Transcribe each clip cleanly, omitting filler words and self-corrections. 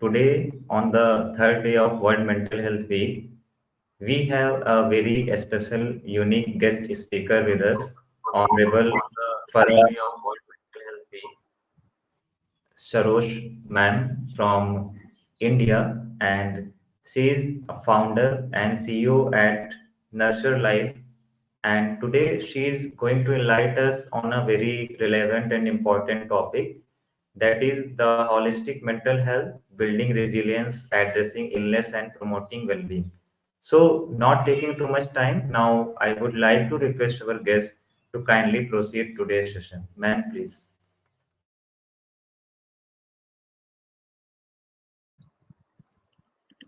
today, on the third day of World Mental Health Week, we have a very special, unique guest speaker with us, Honorable Farah Sarosh ma'am from India, and she is a founder and CEO at Nurture Life. And today she is going to enlighten us on a very relevant and important topic, that is the holistic mental health, building resilience, addressing illness, and promoting well being. So, not taking too much time, now I would like to request our guest to kindly proceed today's session. Ma'am, please.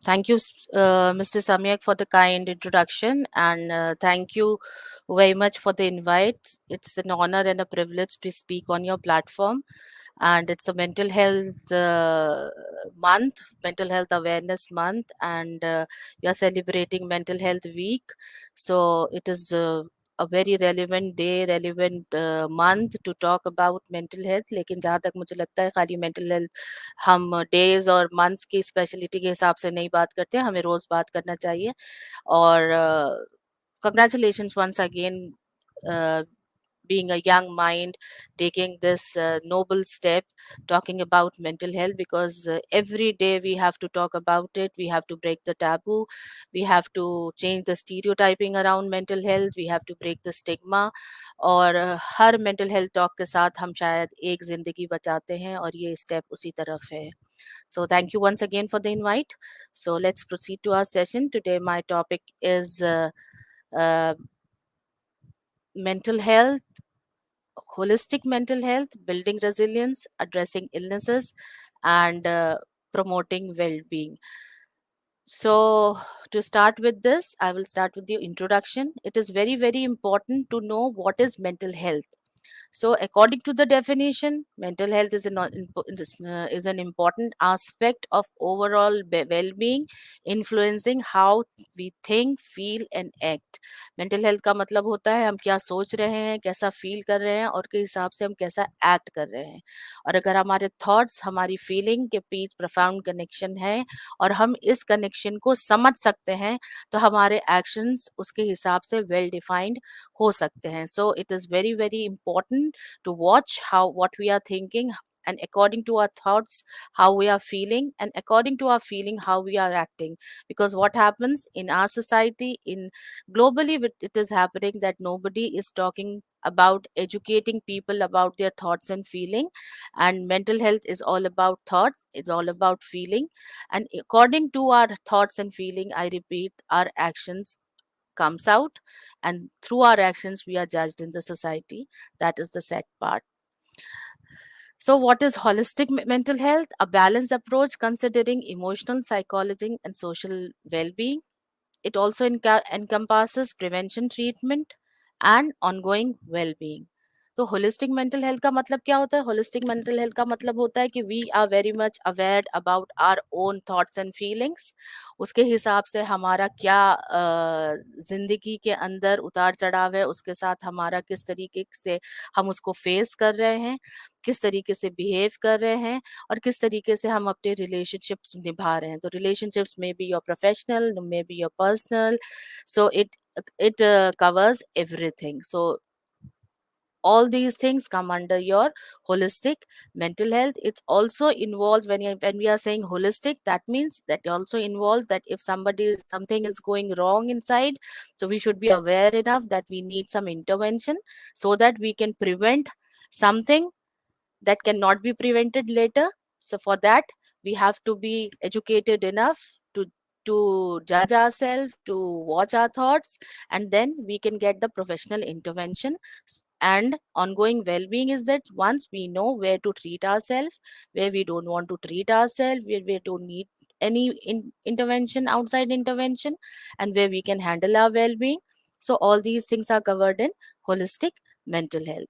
Thank you, Mr. Samyak, for the kind introduction, and thank you very much for the invite. It's an honor and a privilege to speak on your platform. And it's a mental health month, mental health awareness month, and you're celebrating Mental Health Week. So it is a very relevant day, relevant month to talk about mental health. लेकिन जहाँ तक मुझे लगता है खाली mental health हम days और months की स्पेशलिटी के हिसाब से नहीं बात करते, हमें रोज बात करना चाहिए. और congratulations once again, being a young mind, taking this noble step, talking about mental health, because every day we have to talk about it, we have to break the taboo, we have to change the stereotyping around mental health, we have to break the stigma. और हर mental health talk के साथ हम शायद एक जिंदगी बचाते हैं, और ये step उसी तरफ है. So thank you once again for the invite. So let's proceed to our session. Today my topic is uh, mental health, holistic mental health, building resilience, addressing illnesses, and promoting well-being. So to start with this, I will start with the introduction. It is very, very important to know what is mental health. So, according to the definition, mental health is an important aspect of overall well-being, influencing how we think, feel, and act. Mental health का मतलब होता है हम क्या सोच रहे हैं, कैसा फील कर रहे हैं, और के हिसाब से हम कैसा एक्ट कर रहे हैं. और अगर हमारे थॉट्स हमारी फीलिंग के बीच प्रोफाउंड कनेक्शन है, और हम इस कनेक्शन को समझ सकते हैं, तो हमारे एक्शंस उसके हिसाब से वेल डिफाइंड हो सकते हैं. सो it is very very important to watch how what we are thinking, and according to our thoughts how we are feeling, and according to our feeling how we are acting. Because what happens in our society, in globally, it is happening that nobody is talking about educating people about their thoughts and feeling. And mental health is all about thoughts, it's all about feeling. And according to our thoughts and feeling, I repeat, our actions comes out, and through our actions we are judged in the society. That is the sad part. So what is holistic mental health? A balanced approach considering emotional, psychology, and social well-being. It also encompasses prevention, treatment, and ongoing well-being. तो holistic mental health का मतलब क्या होता है? Holistic mental health का मतलब होता है कि we are very much aware about our own thoughts and feelings. उसके हिसाब से हमारा क्या जिंदगी के अंदर उतार चढ़ाव है, उसके साथ हमारा किस तरीके से हम उसको फेस कर रहे हैं, किस तरीके से बिहेव कर रहे हैं, और किस तरीके से हम अपने रिलेशनशिप्स निभा रहे हैं. तो रिलेशनशिप्स में be your professional, may be your personal. So it covers everything. So all these things come under your holistic mental health. It also involves, when we are saying holistic, that means that it also involves that if something is going wrong inside, so we should be aware enough that we need some intervention, so that we can prevent something that cannot be prevented later. So for that we have to be educated enough to judge ourselves, to watch our thoughts, and then we can get the professional intervention. And ongoing well-being is that once we know where to treat ourselves, where we don't want to treat ourselves, where we don't need any intervention, outside intervention, and where we can handle our well-being. So all these things are covered in holistic mental health.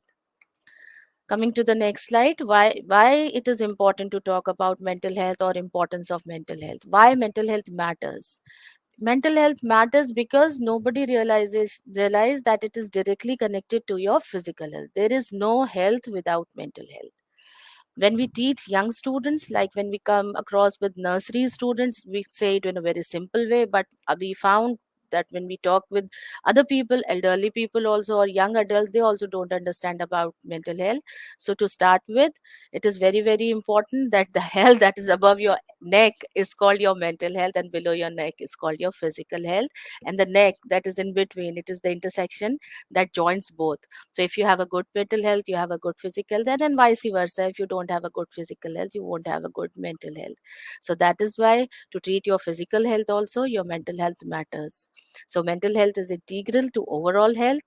Coming to the next slide, why it is important to talk about mental health, or importance of mental health, why mental health matters. Mental health matters because nobody realize that it is directly connected to your physical health. There is no health without mental health. When we teach young students, like when we come across with nursery students, we say it in a very simple way, but we found that when we talk with other people, elderly people also, or young adults, they also don't understand about mental health. So to start with, it is very, very important that the health that is above your neck is called your mental health, and below your neck is called your physical health, and the neck that is in between, it is the intersection that joins both. So if you have a good mental health, you have a good physical health, and vice versa. If you don't have a good physical health, you won't have a good mental health. So that is why to treat your physical health also, your mental health matters. So mental health is integral to overall health.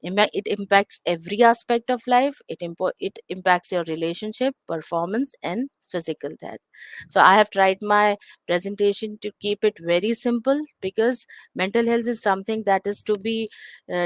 It impacts every aspect of life. It impacts your relationship, performance, and physical health. So I have tried my presentation to keep it very simple, because mental health is something that is to be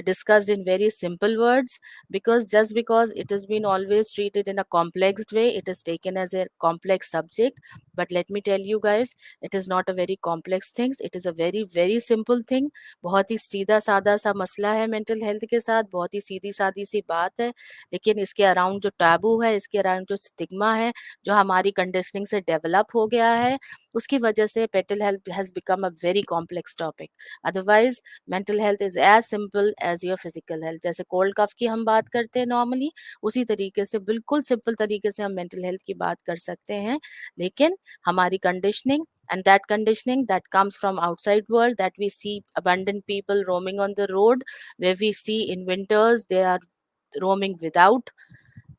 discussed in very simple words, because just because it has been always treated in a complex way, it is taken as a complex subject. But let me tell you guys, it is not a very complex thing. It is a very, very simple thing. बहुत ही सीधा साधा सा मसला है mental health के साथ, बहुत ही सीधी सादी सी बात है, लेकिन इसके अराउंड जो टैबू है, इसके अराउंड जो स्टिग्मा है, जो हमारी कंडीशनिंग से डेवलप हो गया है, उसकी वजह से mental health has become a very complex topic. Otherwise mental health is as simple as your physical health. जैसे कोल्ड कफ की हम बात करते हैं नॉर्मली, उसी तरीके से बिल्कुल सिंपल तरीके से हम मेंटल हेल्थ की बात कर सकते हैं. लेकिन हमारी conditioning, and that conditioning that comes from outside world, that we see abundant people roaming on the road, where we see in winters they are roaming without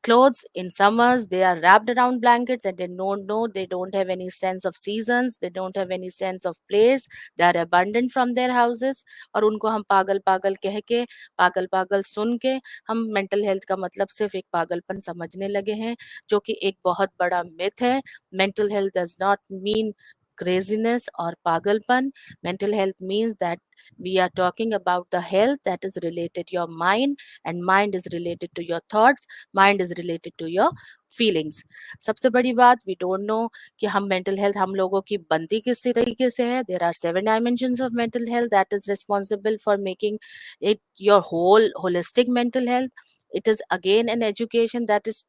clothes, in summers they are wrapped around blankets, and they don't know, they don't have any sense of seasons, they don't have any sense of place, they are abandoned from their houses. और उनको हम पागल पागल कह के, पागल पागल सुन के, हम मेंटल हेल्थ का मतलब सिर्फ एक पागलपन समझने लगे हैं, जो कि एक बहुत बड़ा मिथ है. Mental health does not mean craziness or pagalpan. Mental health means that we are talking about the health that is related to your mind, and mind is related to your thoughts, mind is related to your feelings. सबसे बड़ी बात, we don't no कि हम mental health हम लोगों की बनती किस तरीके से है. There are 7 dimensions of mental health that is responsible for making it your whole holistic mental health. It is again an education that is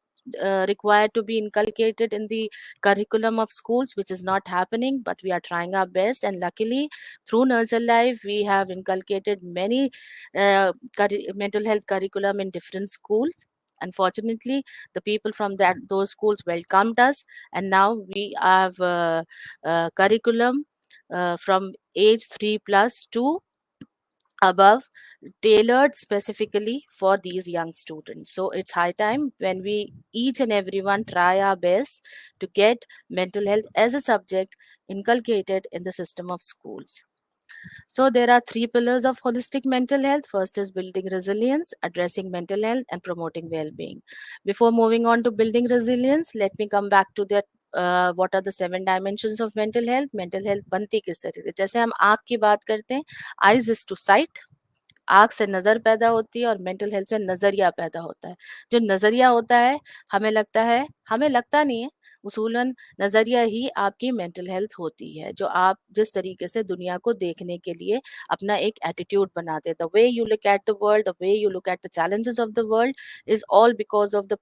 required to be inculcated in the curriculum of schools, which is not happening, but we are trying our best. And luckily, through Nurture Life, we have inculcated many mental health curriculum in different schools. Unfortunately, the people from those schools welcomed us, and now we have curriculum from age 3 plus to above, tailored specifically for these young students. So it's high time when we each and everyone try our best to get mental health as a subject inculcated in the system of schools. So there are three pillars of holistic mental health. First is building resilience, addressing mental health, and promoting well-being. Before moving on to building resilience, let me come back to that. What are the 7 dimensions of mental health? Mental health बनती किस तरह से, जैसे हम आँख की बात करते हैं, eyes is to sight, आँख से नज़र पैदा होती है, और मेंटल हेल्थ से नज़रिया पैदा होता है. जो नज़रिया होता है, हमें लगता नहीं है, उसूलन नज़रिया ही आपकी मेंटल हेल्थ होती है, जो आप जिस तरीके से दुनिया को देखने के लिए अपना एक एटीट्यूड बनाते हैं. The way you look at the world, the way you look at the challenges of the world is all because of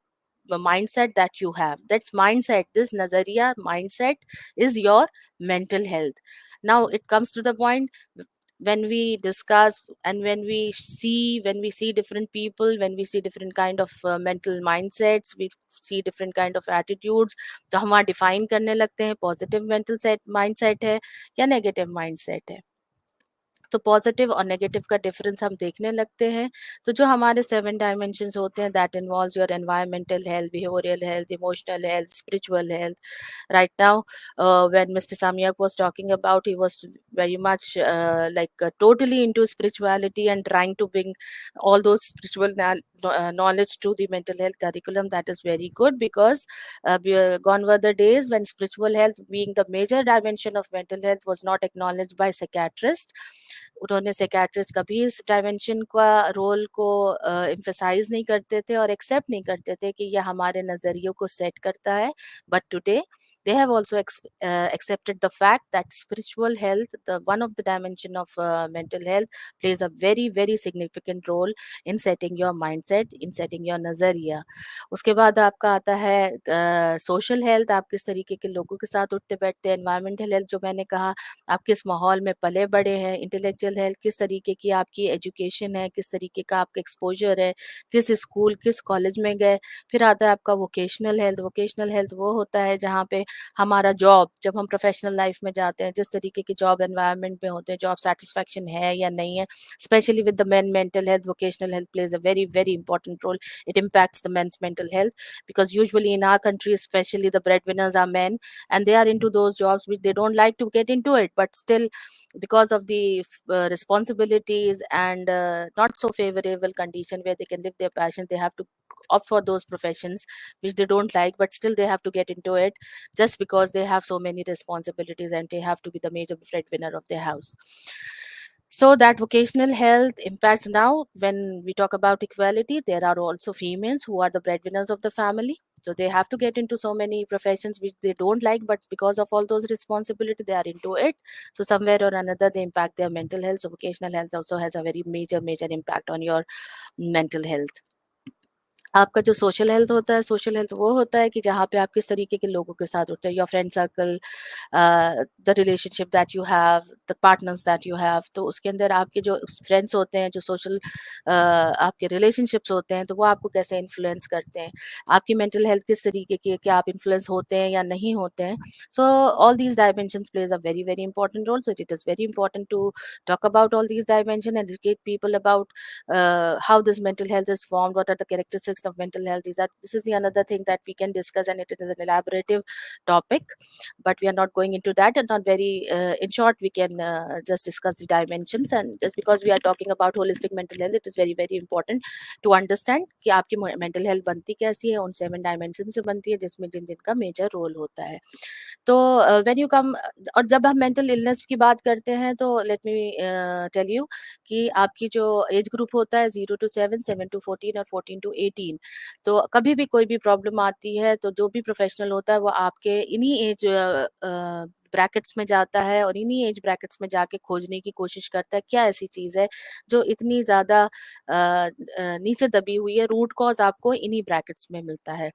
the mindset that you have. That's mindset, this nazariya mindset is your mental health. Now it comes to the point, when we discuss and when we see different people, when we see different kind of mental mindsets, we see different kind of attitudes, तो हम वहाँ define करने लगते हैं positive mental set mindset है या negative mindset है. तो पॉजिटिव और नेगेटिव का डिफरेंस हम देखने लगते हैं. तो जो हमारे 7 dimensions होते हैं, that involves your environmental health, behavioural health, emotional health, spiritual health. Right now, when Mr. Samyak was talking about, he was very much totally into spirituality and trying to bring all those spiritual knowledge to the mental health curriculum. That is very good, because gone were the days when spiritual health, being the major dimension of mental health, was not acknowledged by psychiatrists. उन्होंने psychiatrist कभी इस dimension का role को emphasise नहीं करते थे और accept नहीं करते थे कि यह हमारे नज़रियों को सेट करता है. But today they have also accepted the fact that spiritual health, the one of the dimension of mental health, plays a very very significant role in setting your mindset, in setting your नजरिया. उसके बाद आपका आता है social health, आप किस तरीके के लोगों के साथ उठते बैठते हैं. एनवायरमेंटल हेल्थ, जो मैंने कहा, आप किस माहौल में पले बड़े हैं. इंटेलेक्चुअल हेल्थ, किस तरीके की आपकी एजुकेशन है, किस तरीके का आपका एक्सपोजर है, किस स्कूल किस कॉलेज में गए. फिर आता है आपका वोकेशनल हेल्थ. वोकेशनल हेल्थ वो होता है जहाँ पे हमारा जॉब, जब हम प्रोफेशनल लाइफ में जाते हैं, जिस तरीके के जॉब एनवायरनमेंट में होते हैं, जॉब सेटिस्फैक्शन है या नहीं है. Specially with the main mental health, vocational health plays a very very important role. It impacts the men's mental health, because usually in our country, especially, the breadwinners are men, and they are into those jobs which they don't like to get into it, but still, because of the responsibilities and not so favorable condition where they can live their passion, they have to opt for those professions which they don't like, but still they have to get into it, just because they have so many responsibilities and they have to be the major breadwinner of their house. So that vocational health impacts. Now when we talk about equality, there are also females who are the breadwinners of the family, so they have to get into so many professions which they don't like, but because of all those responsibility, they are into it. So somewhere or another, they impact their mental health. So vocational health also has a very major impact on your mental health. आपका जो social health होता है, social health वो होता है कि जहाँ पे आप किस तरीके के लोगों के साथ होते हैं, your friend circle, the relationship that you have, the partners that you have. तो उसके अंदर आपके जो फ्रेंड्स होते हैं, जो सोशल आपके रिलेशनशिप्स होते हैं, तो वो आपको कैसे इन्फ्लुएंस करते हैं, आपकी मेंटल हेल्थ किस तरीके की है, कि आप इन्फ्लुएंस होते हैं या नहीं होते हैं. So all these dimensions plays a very very important role. So it is very important to talk about all these dimensions, educate people about how this mental health is formed, what are the characteristics of mental health. Is that this is the another thing that we can discuss, and it is an elaborative topic, but we are not going into that. And not very in short, we can just discuss the dimensions. And just because we are talking about holistic mental health, it is very very important to understand कि आपकी mental health बनती कैसी है, उन 7 dimensions से बनती है, जिसमें जिनका major role होता है. तो व्हेन यू कम, और जब हम मेंटल इलनेस की बात करते हैं, तो लेट मी टेल यू कि आपकी जो एज ग्रुप होता है 0 to 7, 7 to 14 और 14 to 18, तो कभी भी कोई भी प्रॉब्लम आती है, तो जो भी प्रोफेशनल होता है वो आपके इन्हीं एज ब्रैकेट्स में जाता है, और इन्हीं एज ब्रैकेट्स में जाके खोजने की कोशिश करता है क्या ऐसी चीज़ है जो इतनी ज़्यादा नीचे दबी हुई है. रूट कॉज आपको इन्हीं ब्रैकेट्स में मिलता है.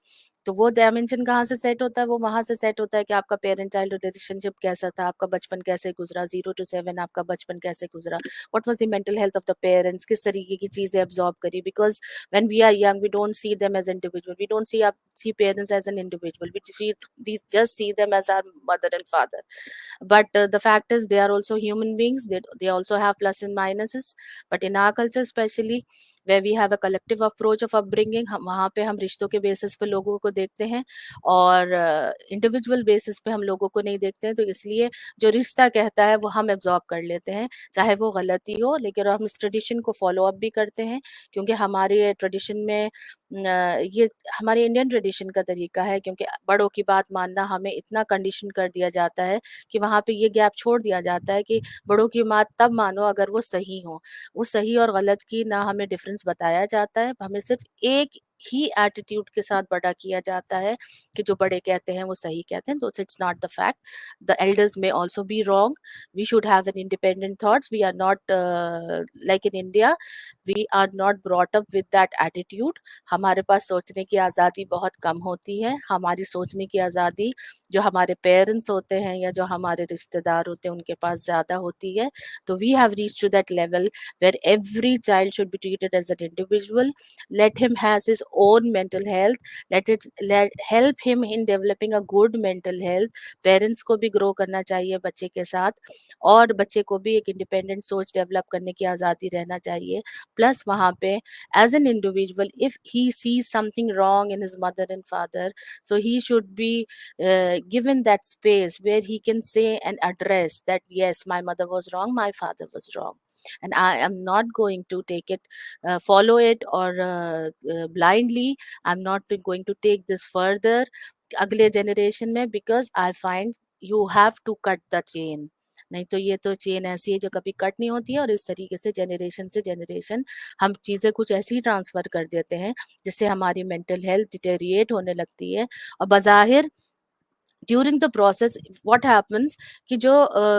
तो वो डायमेंशन कहाँ से सेट होता है, वो वहां से सेट होता है कि आपका पेरेंट चाइल्ड रिलेशनशिप कैसा था, आपका बचपन कैसे गुजरा, 0 to 7 आपका बचपन कैसे गुजरा, what was the mental health of the parents, किस तरीके की चीजें अब्सॉर्ब करी. Because when we are young, we don't see them as individual, we don't see parents as an individual, we just see them as our mother and father. But the fact is, they are also human beings. They also have plus and minuses. But in our culture especially, where we have a collective approach of upbringing, हम वहाँ पे हम रिश्तों के basis पे लोगों को देखते हैं, और इंडिविजुअल बेसिस पे हम लोगों को नहीं देखते हैं. तो इसलिए जो रिश्ता कहता है वो हम एब्जॉर्ब कर लेते हैं, चाहे वो गलती हो, लेकिन हम इस ट्रेडिशन को फॉलो अप भी करते हैं, क्योंकि हमारे ट्रेडिशन में ये हमारे इंडियन ट्रेडिशन का तरीका है. क्योंकि बड़ों की बात मानना हमें इतना कंडीशन कर दिया जाता है कि वहाँ पे ये गैप छोड़ दिया जाता है कि बड़ों की बात तब मानो अगर वो सही हो. वो सही और गलत की ना हमें डिफरेंस बताया जाता है, हमें सिर्फ एक ही एटीट्यूड के साथ बड़ा किया जाता है कि जो बड़े कहते हैं वो सही कहते हैं. तो it's not the fact. The elders may also be wrong. We should have an independent thoughts. We are not like in India, we are not brought up with that attitude. हमारे पास सोचने की आज़ादी बहुत कम होती है. हमारी सोचने की आज़ादी जो हमारे पेरेंट्स होते हैं या जो हमारे रिश्तेदार होते हैं उनके पास ज़्यादा होती है. तो we have reached to that level where every child should be treated as an individual. Let him has his own mental health. Let help him in developing a good mental health. Parents को भी grow करना चाहिए बच्चे के साथ, और बच्चे को भी एक इंडिपेंडेंट सोच डेवलप करने की आज़ादी रहना चाहिए. प्लस वहाँ पे as an individual, if he sees something wrong in his mother and father, so he should be given that space where he can say and address that yes, my mother was wrong, my father was wrong, and I am not going to take it, follow it, or blindly. I'm not going to take this further अगले generation में, because I find you have to cut the chain. नहीं तो ये तो chain ऐसी है जो कभी कट नहीं होती है, और इस तरीके से जनरेशन हम चीज़ें कुछ ऐसी ही ट्रांसफर कर देते हैं जिससे हमारी मेंटल हेल्थ डिटेरिएट होने लगती है. और बज़ाहिर during the process what happens कि जो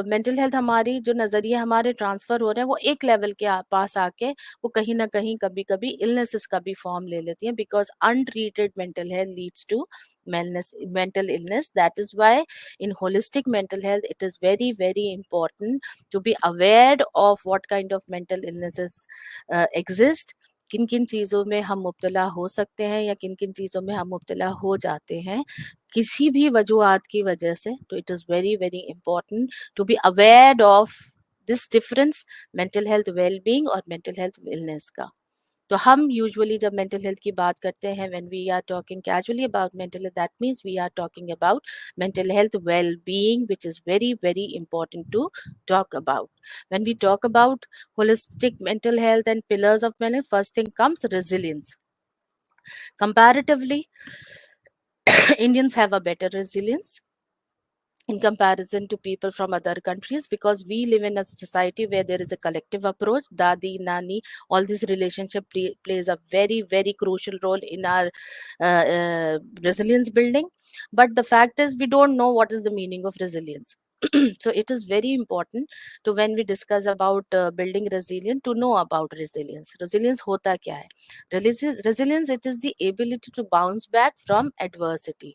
मेंटल हेल्थ हमारी जो नज़रिए हमारे ट्रांसफ़र हो रहे हैं वो एक लेवल के पास आके वो कहीं ना कहीं कभी कभी इलनेसेस का भी फॉर्म ले लेती हैं, because untreated mental health leads to mental illness. That is why in holistic mental health it is very very important to be aware of what kind of mental illnesses exist, किन किन चीज़ों में हम मुब्तला हो सकते हैं या किन किन चीज़ों में हम मुब्तला हो जाते हैं किसी भी वजूहात की वजह से. तो it is very very important to be aware of this difference mental health wellbeing और मेंटल हेल्थ वेलनेस का. तो हम यूजुअली जब मेंटल हेल्थ की बात करते हैं, when we are talking casually about mental health, that means we are talking about mental health well being, which is very very important to talk about. When we talk about holistic mental health and pillars of mental health, first thing comes resilience. Comparatively, Indians have a better resilience in comparison to people from other countries, because we live in a society where there is a collective approach. Dadi, nani, all this relationship plays a very very crucial role in our resilience building. But the fact is we don't know what is the meaning of resilience. So it is very important to, when we discuss about building resilience, to know about resilience. Resilience hota kya hai? Resilience, it is the ability to bounce back from adversity.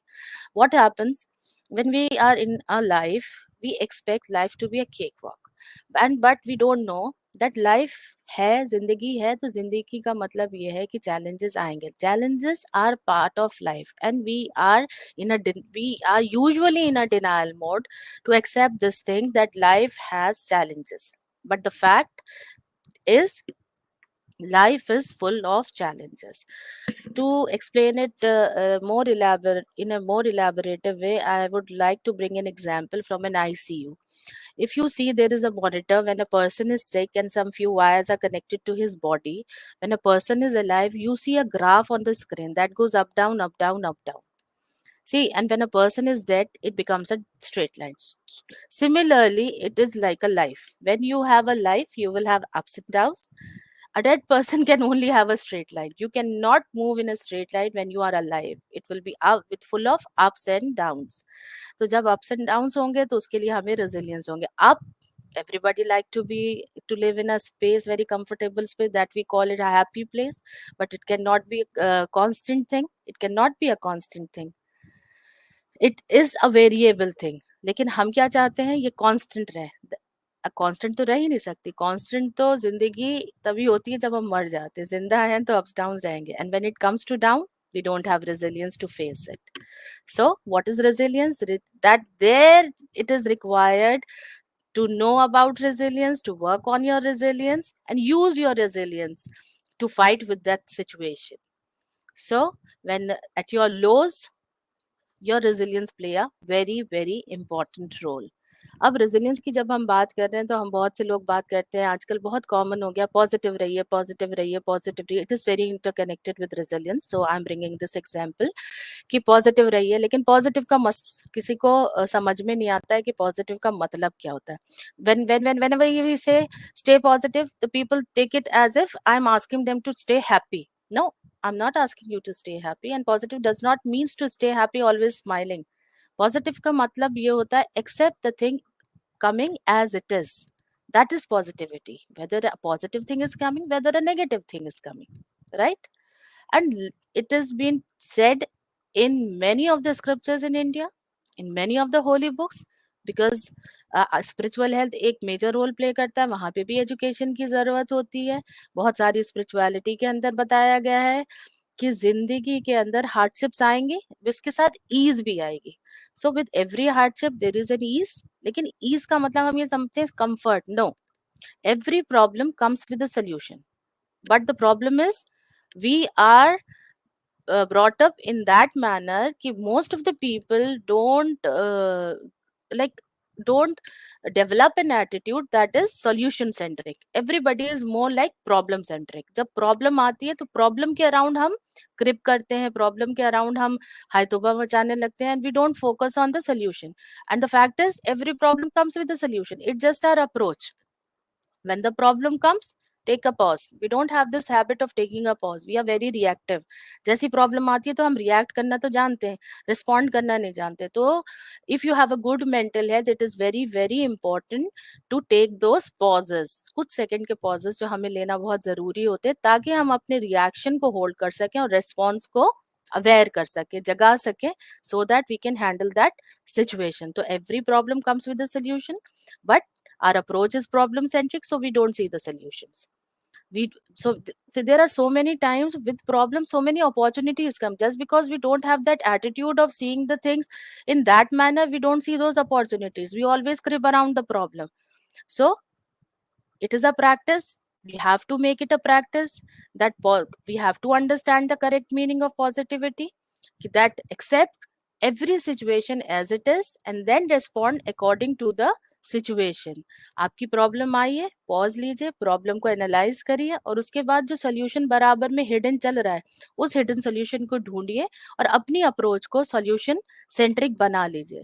What happens when we are in our life, we expect life to be a cakewalk, and but we don't know that life है, जिंदगी है, तो जिंदगी का मतलब ये है कि challenges आएंगे. Challenges are part of life, and we are usually in a denial mode to accept this thing that life has challenges. But the fact is, life is full of challenges. To explain it more elaborate in a more elaborative way, I would like to bring an example from an ICU. If you see, there is a monitor when a person is sick and some few wires are connected to his body. When a person is alive, you see a graph on the screen that goes up down up down up down. See, and when a person is dead, it becomes a straight line. Similarly, it is like a life. When you have a life, you will have ups and downs. A dead person can only have a straight line. You cannot move in a straight line when you are alive. It will be up with full of ups and downs. तो जब ups and downs होंगे तो उसके लिए हमें resilience होंगे. Up, everybody like to live in a space, very comfortable space, that we call it a happy place, but it cannot be a constant thing. It cannot be a constant thing. It is a variable thing. लेकिन हम क्या चाहते हैं, ये constant रहे. Constant तो रह ही नहीं सकती. कांस्टेंट तो जिंदगी तभी होती है जब हम मर जाते हैं. जिंदा हैं तो अप्स डाउन रहेंगे, and when it comes to down we don't have resilience to face it. So what is resilience? That there it is required to know about resilience, to work on your resilience and use your resilience to fight with that situation. So when at your lows, your resilience play a very very important role. अब resilience की जब हम बात कर रहे हैं तो हम बहुत से लोग बात करते हैं, आजकल बहुत कॉमन हो गया, पॉजिटिव रहिए पॉजिटिव रहिए पॉजिटिव रहिए. It is very interconnected with resilience. So I am bringing this example कि पॉजिटिव रहिए, लेकिन पॉजिटिव का किसी को समझ में नहीं आता है कि पॉजिटिव का मतलब क्या होता है. whenever we say stay positive, the people take it as if I'm asking them to stay happy. No, I'm not asking you to stay happy, and positive does not means to stay happy always smiling. Positive का मतलब ये होता है accept the thing coming as it is. That is positivity. Whether a positive thing is coming, whether a negative thing is coming, right? And it has been said in many of the scriptures in India, in many of the holy books, because spiritual health एक major role play करता है. वहां पे भी education की जरूरत होती है. बहुत सारी स्पिरिचुअलिटी के अंदर बताया गया है कि जिंदगी के अंदर हार्डशिप्स आएंगे, इसके साथ ईज भी आएगी. So with every hardship there is an ease. लेकिन ईज का मतलब हम ये समझते हैं comfort. No, every problem comes with a solution. But the problem is we are brought up in that manner कि most of the people like don't develop an attitude that is solution centric. Everybody is more like problem centric. जब problem आती है तो problem के around हम grip करते हैं, problem के around हम हाय तौबा मचाने लगते हैं, and we don't focus on the solution. And the fact is every problem comes with a solution. It's just our approach. When the problem comes, take a pause. We don't have this habit of taking a pause. We are very reactive. जैसी problem आती है तो हम react करना तो जानते हैं, respond करना नहीं जानते. तो if you have a good mental health, it is very very important to take those pauses. कुछ सेकंड के पॉजेस जो हमें लेना बहुत जरूरी होते हैं, ताकि हम अपने रिएक्शन को होल्ड कर सकें और रेस्पॉन्स को अवेयर कर सके, जगा सके, so that we can handle that situation. So every problem comes with a solution, but our approach is problem centric, so we don't see the solutions. So there are so many times with problems, so many opportunities come. Just because we don't have that attitude of seeing the things in that manner, we don't see those opportunities. We always crib around the problem. So it is a practice. We have to make it a practice that we have to understand the correct meaning of positivity, that accept every situation as it is and then respond according to the situation. आपकी problem आई है, pause लीजिए, problem को analyse करिए और उसके बाद जो solution बराबर में हिडन चल रहा है, उस हिडन सोल्यूशन को ढूंढिए और अपनी अप्रोच को सोल्यूशन सेंट्रिक बना लीजिए.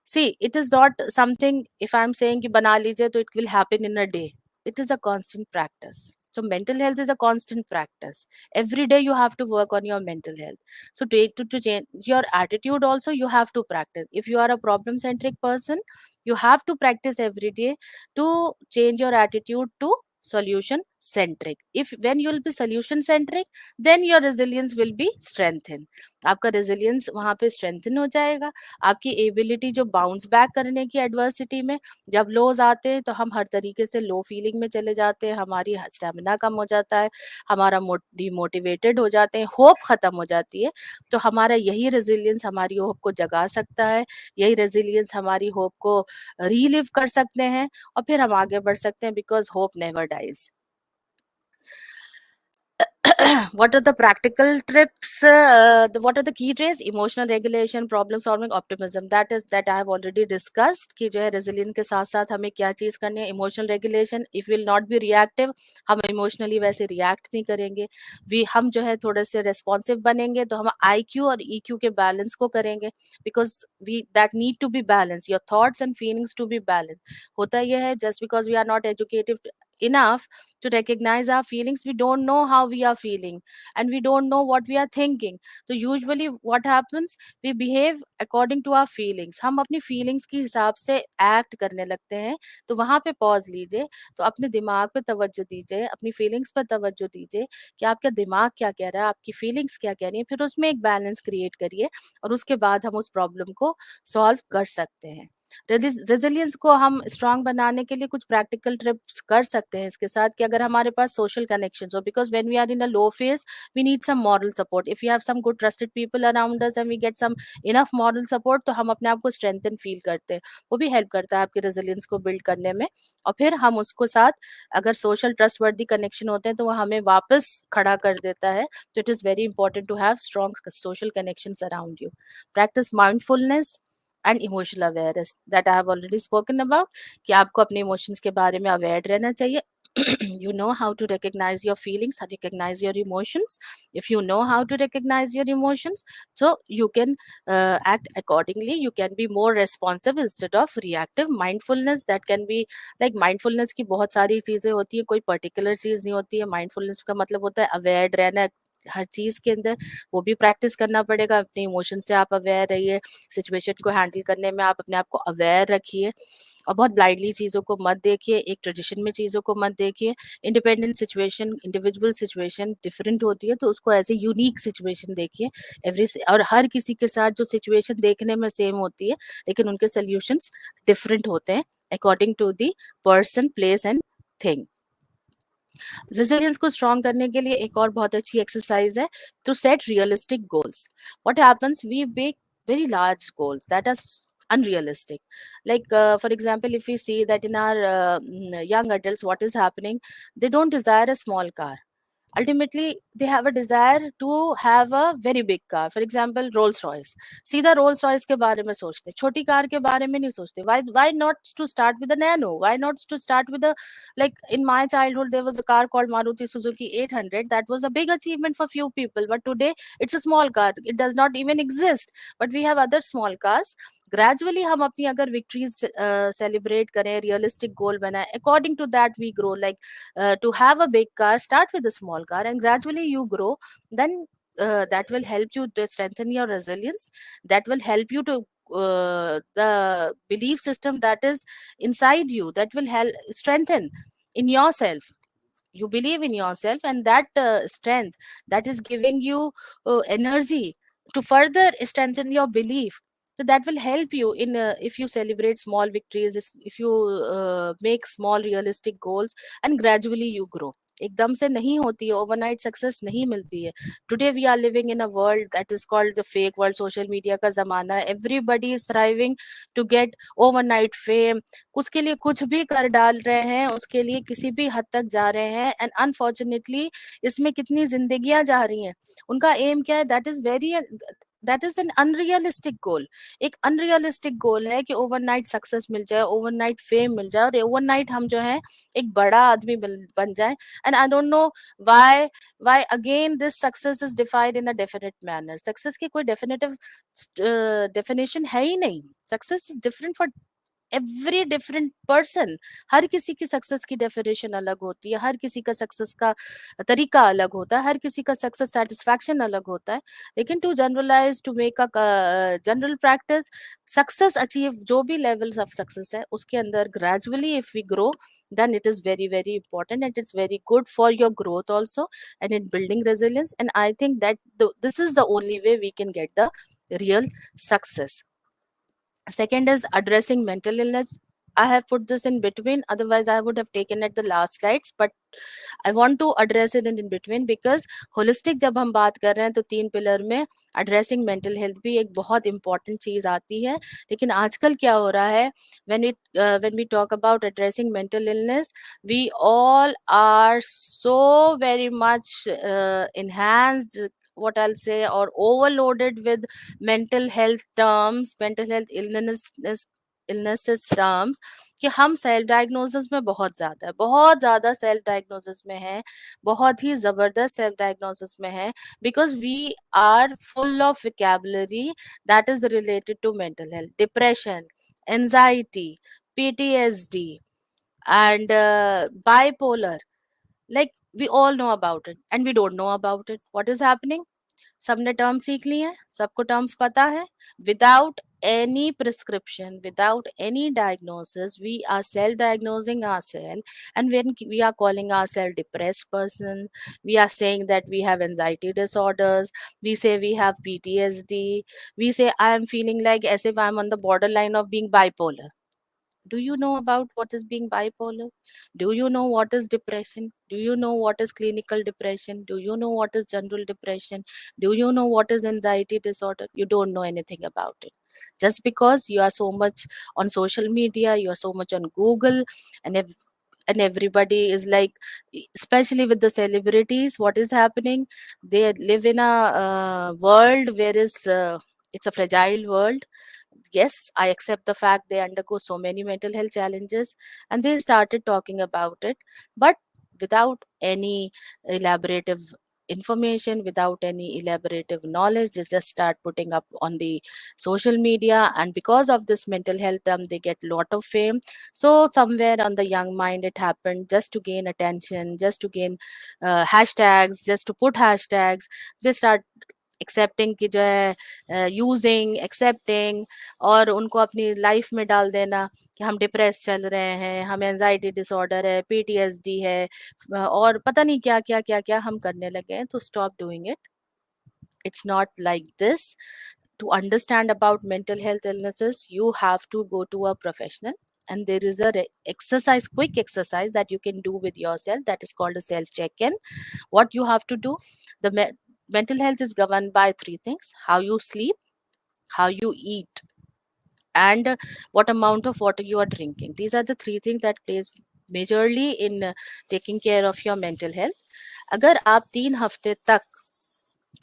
See, it is not something, if I'm saying कि बना लीजिए तो it will happen in a day. It is a constant practice. So mental health is a constant practice. Every day you have to work on your mental health. So to change your attitude also, you have to practice. If you are a problem centric person, you have to practice every day to change your attitude to solution centric. If when you will be solution centric, then your resilience will be strengthened. आपका resilience वहाँ पे strengthen हो जाएगा. आपकी ability जो bounce back करने की adversity में, जब लोज आते हैं तो हम हर तरीके से लो फीलिंग में चले जाते हैं, हमारी स्टेमिना कम हो जाता है, हमारा डिमोटिवेटेड हो जाते हैं, होप खत्म हो जाती है. तो हमारा यही रेजिलियंस हमारी होप को जगा सकता है, यही रेजिलियंस हमारी होप को रीलिव कर सकते हैं और फिर हम आगे बढ़ सकते हैं, because hope never dies. What are the practical tips? What are the key traits? Emotional regulation, problem solving, optimism. That I have already discussed. कि जो है resilient के साथ साथ हमें क्या चीज करनी है. Emotional regulation. If we will not be reactive, हम emotionally वैसे react नहीं करेंगे. हम जो है थोड़े से responsive बनेंगे, तो हम IQ और EQ के balance को करेंगे. Because that need to be balanced. Your thoughts and feelings to be balanced. होता यह है, just because we are not educated enough to recognize our feelings, we don't know how we are feeling and we don't know what we are thinking. So usually what happens, we behave according to our feelings. हम अपनी feelings के हिसाब से act करने लगते हैं. तो वहां पे pause लीजिए, तो अपने दिमाग पे तवज्जो दीजिए, अपनी feelings पर तवज्जो दीजिए कि आपका दिमाग क्या कह रहा है, आपकी feelings क्या कह रही है. फिर उसमें एक balance create करिए और उसके बाद हम उस problem को solve कर सकते हैं. रेजिलियंस को हम स्ट्रांग बनाने के लिए कुछ प्रैक्टिकल ट्रिप्स कर सकते हैं इसके साथ, कि अगर हमारे पास सोशल कनेक्शंस हो, because when we are in a low phase we need some moral support. If you have some good trusted people around us and we get some enough moral support, तो हम अपने आप को strengthen feel करते हैं. वो भी help करता है आपके रेजिलियंस को बिल्ड करने में. और फिर हम उसको साथ, अगर सोशल ट्रस्ट वर्दी कनेक्शन होते हैं तो वो हमें वापस खड़ा कर देता है. तो it is very important to have strong social connections around you. Practice mindfulness and emotional awareness, that I have already spoken about, कि आपको अपने इमोशंस के बारे में अवेयर रहना चाहिए. You know how to recognize your feelings, how to recognize your emotions. If you know how to recognize your emotions, so you can act accordingly. You can be more responsive instead of reactive. Mindfulness, that can be like, mindfulness की बहुत सारी चीजें होती है, कोई particular चीज नहीं होती है. माइंडफुलनेस का मतलब होता है अवेयर रहना हर चीज के अंदर. वो भी प्रैक्टिस करना पड़ेगा. अपने इमोशन से आप अवेयर रहिए, सिचुएशन को हैंडल करने में आप अपने आप को अवेयर रखिए और बहुत ब्लाइंडली चीज़ों को मत देखिए, एक ट्रेडिशन में चीज़ों को मत देखिए. Independent situation, individual situation different होती है, तो उसको एज ए यूनिक सिचुएशन देखिए. और हर किसी के साथ जो सिचुएशन देखने में सेम होती है, लेकिन उनके सोल्यूशंस डिफरेंट होते हैं according to the person, place and thing. Resilience को स्ट्रॉन्ग करने के लिए एक और बहुत अच्छी एक्सरसाइज है, to set realistic goals. What happens, we make very large goals that are unrealistic. Like for example, if we see that in our young adults, what is happening, they don't desire a small car. Ultimately they have a desire to have a very big car. For example, Rolls Royce. सीधा Rolls Royce के बारे में सोचते, छोटी car के बारे में नहीं सोचते. Why not to start with a nano? Why not to start with a, like in my childhood there was a car called Maruti Suzuki 800. That was a big achievement for few people, but today it's a small car. It does not even exist. But we have other small cars gradually हम अपनी अगर victories celebrate करें, realistic goal बनाए, according to that we grow. Like to have a big car, start with a small car and gradually you grow. Then that will help you to strengthen your resilience. That will help you to the belief system that is inside you, that will help strengthen in yourself. You believe in yourself, and that strength that is giving you energy to further strengthen your belief. So that will help you in if you celebrate small victories, if you make small realistic goals, and gradually you grow. एकदम से नहीं होती है, overnight success नहीं मिलती है. Today we are living in a world that is called the fake world. Social media का जमाना है. Everybody is thriving to get overnight fame. उसके लिए कुछ भी कर डाल रहे हैं, उसके लिए किसी भी हद तक जा रहे हैं. एंड अनफॉर्चुनेटली इसमें कितनी जिंदगियां जा रही हैं. उनका एम क्या है? That is an unrealistic goal. एक अनरियलिस्टिक गोल है कि ओवरनाइट सक्सेस मिल जाए, ओवरनाइट फेम मिल जाए, और ओवरनाइट हम जो है एक बड़ा आदमी बन जाए. And I don't know why again this success is defined in a definite manner. Success की कोई डेफिनेटिव डेफिनेशन है ही नहीं. Success is different for every different person. हर किसी की सक्सेस की डेफिनेशन अलग होती है, हर किसी का सक्सेस का तरीका अलग होता है, हर किसी का सक्सेस सेटिस्फैक्शन अलग होता है. लेकिन to generalise, to make a general practice, success achieve जो भी लेवल्स ऑफ सक्सेस है उसके अंदर gradually if we grow, then it is very very important, and it's very good for your growth also, and in building resilience. And I think that this is the only way we can get the real success. Second is addressing mental illness. I have put this in between, otherwise I would have taken at the last slides, but I want to address it in between because holistic जब हम बात कर रहे हैं तो 3 pillar में addressing mental health भी एक बहुत important चीज आती है. लेकिन आजकल क्या हो रहा है, when we talk about addressing mental illness, we all are so very much enhanced, what I'll say, or overloaded with mental health terms, mental health illnesses terms, कि हम सेल्फ डायग्नोसिस में बहुत ज्यादा सेल्फ डायग्नोसिस में है, बहुत ही जबरदस्त self diagnosis में है, because we are full of vocabulary that is related to mental health, depression, anxiety, PTSD, and bipolar. Like, we all know about it and we don't know about it. What is happening? सबने term सीख लिए हैं, सबको terms पता है. Without any prescription, without any diagnosis, we are self-diagnosing ourselves, and when we are calling ourselves depressed person, we are saying that we have anxiety disorders, we say we have PTSD, we say I am feeling like as if I'm on the borderline of being bipolar. Do you know about what is being bipolar? Do you know what is depression? Do you know what is clinical depression? Do you know what is general depression? Do you know what is anxiety disorder? You don't know anything about it. Just because you are so much on social media, you are so much on Google, and and everybody is like, especially with the celebrities, what is happening? They live in a world where is it's a fragile world. Yes, I accept the fact they undergo so many mental health challenges, and they started talking about it, but without any elaborative information, without any elaborative knowledge. They just start putting up on the social media, and because of this mental health term, they get lot of fame. So somewhere on the young mind, it happened just to gain attention, just to gain hashtags, just to put hashtags. They start accepting की जो है, using, accepting, और उनको अपनी life में डाल देना कि हम डिप्रेस चल रहे हैं, हमें एंजाइटी डिसऑर्डर है, PTSD है, और पता नहीं क्या क्या क्या क्या हम करने लगे हैं. तो stop doing it. It's not like this. To understand about mental health illnesses, you have to go to a professional, and there is a exercise, quick exercise that you can do with yourself, that is called a self check-in. What you have to do, the mental health is governed by three things: how you sleep, how you eat, and what amount of water you are drinking. These are the three things that plays majorly in taking care of your mental health. अगर आप 3 हफ्ते तक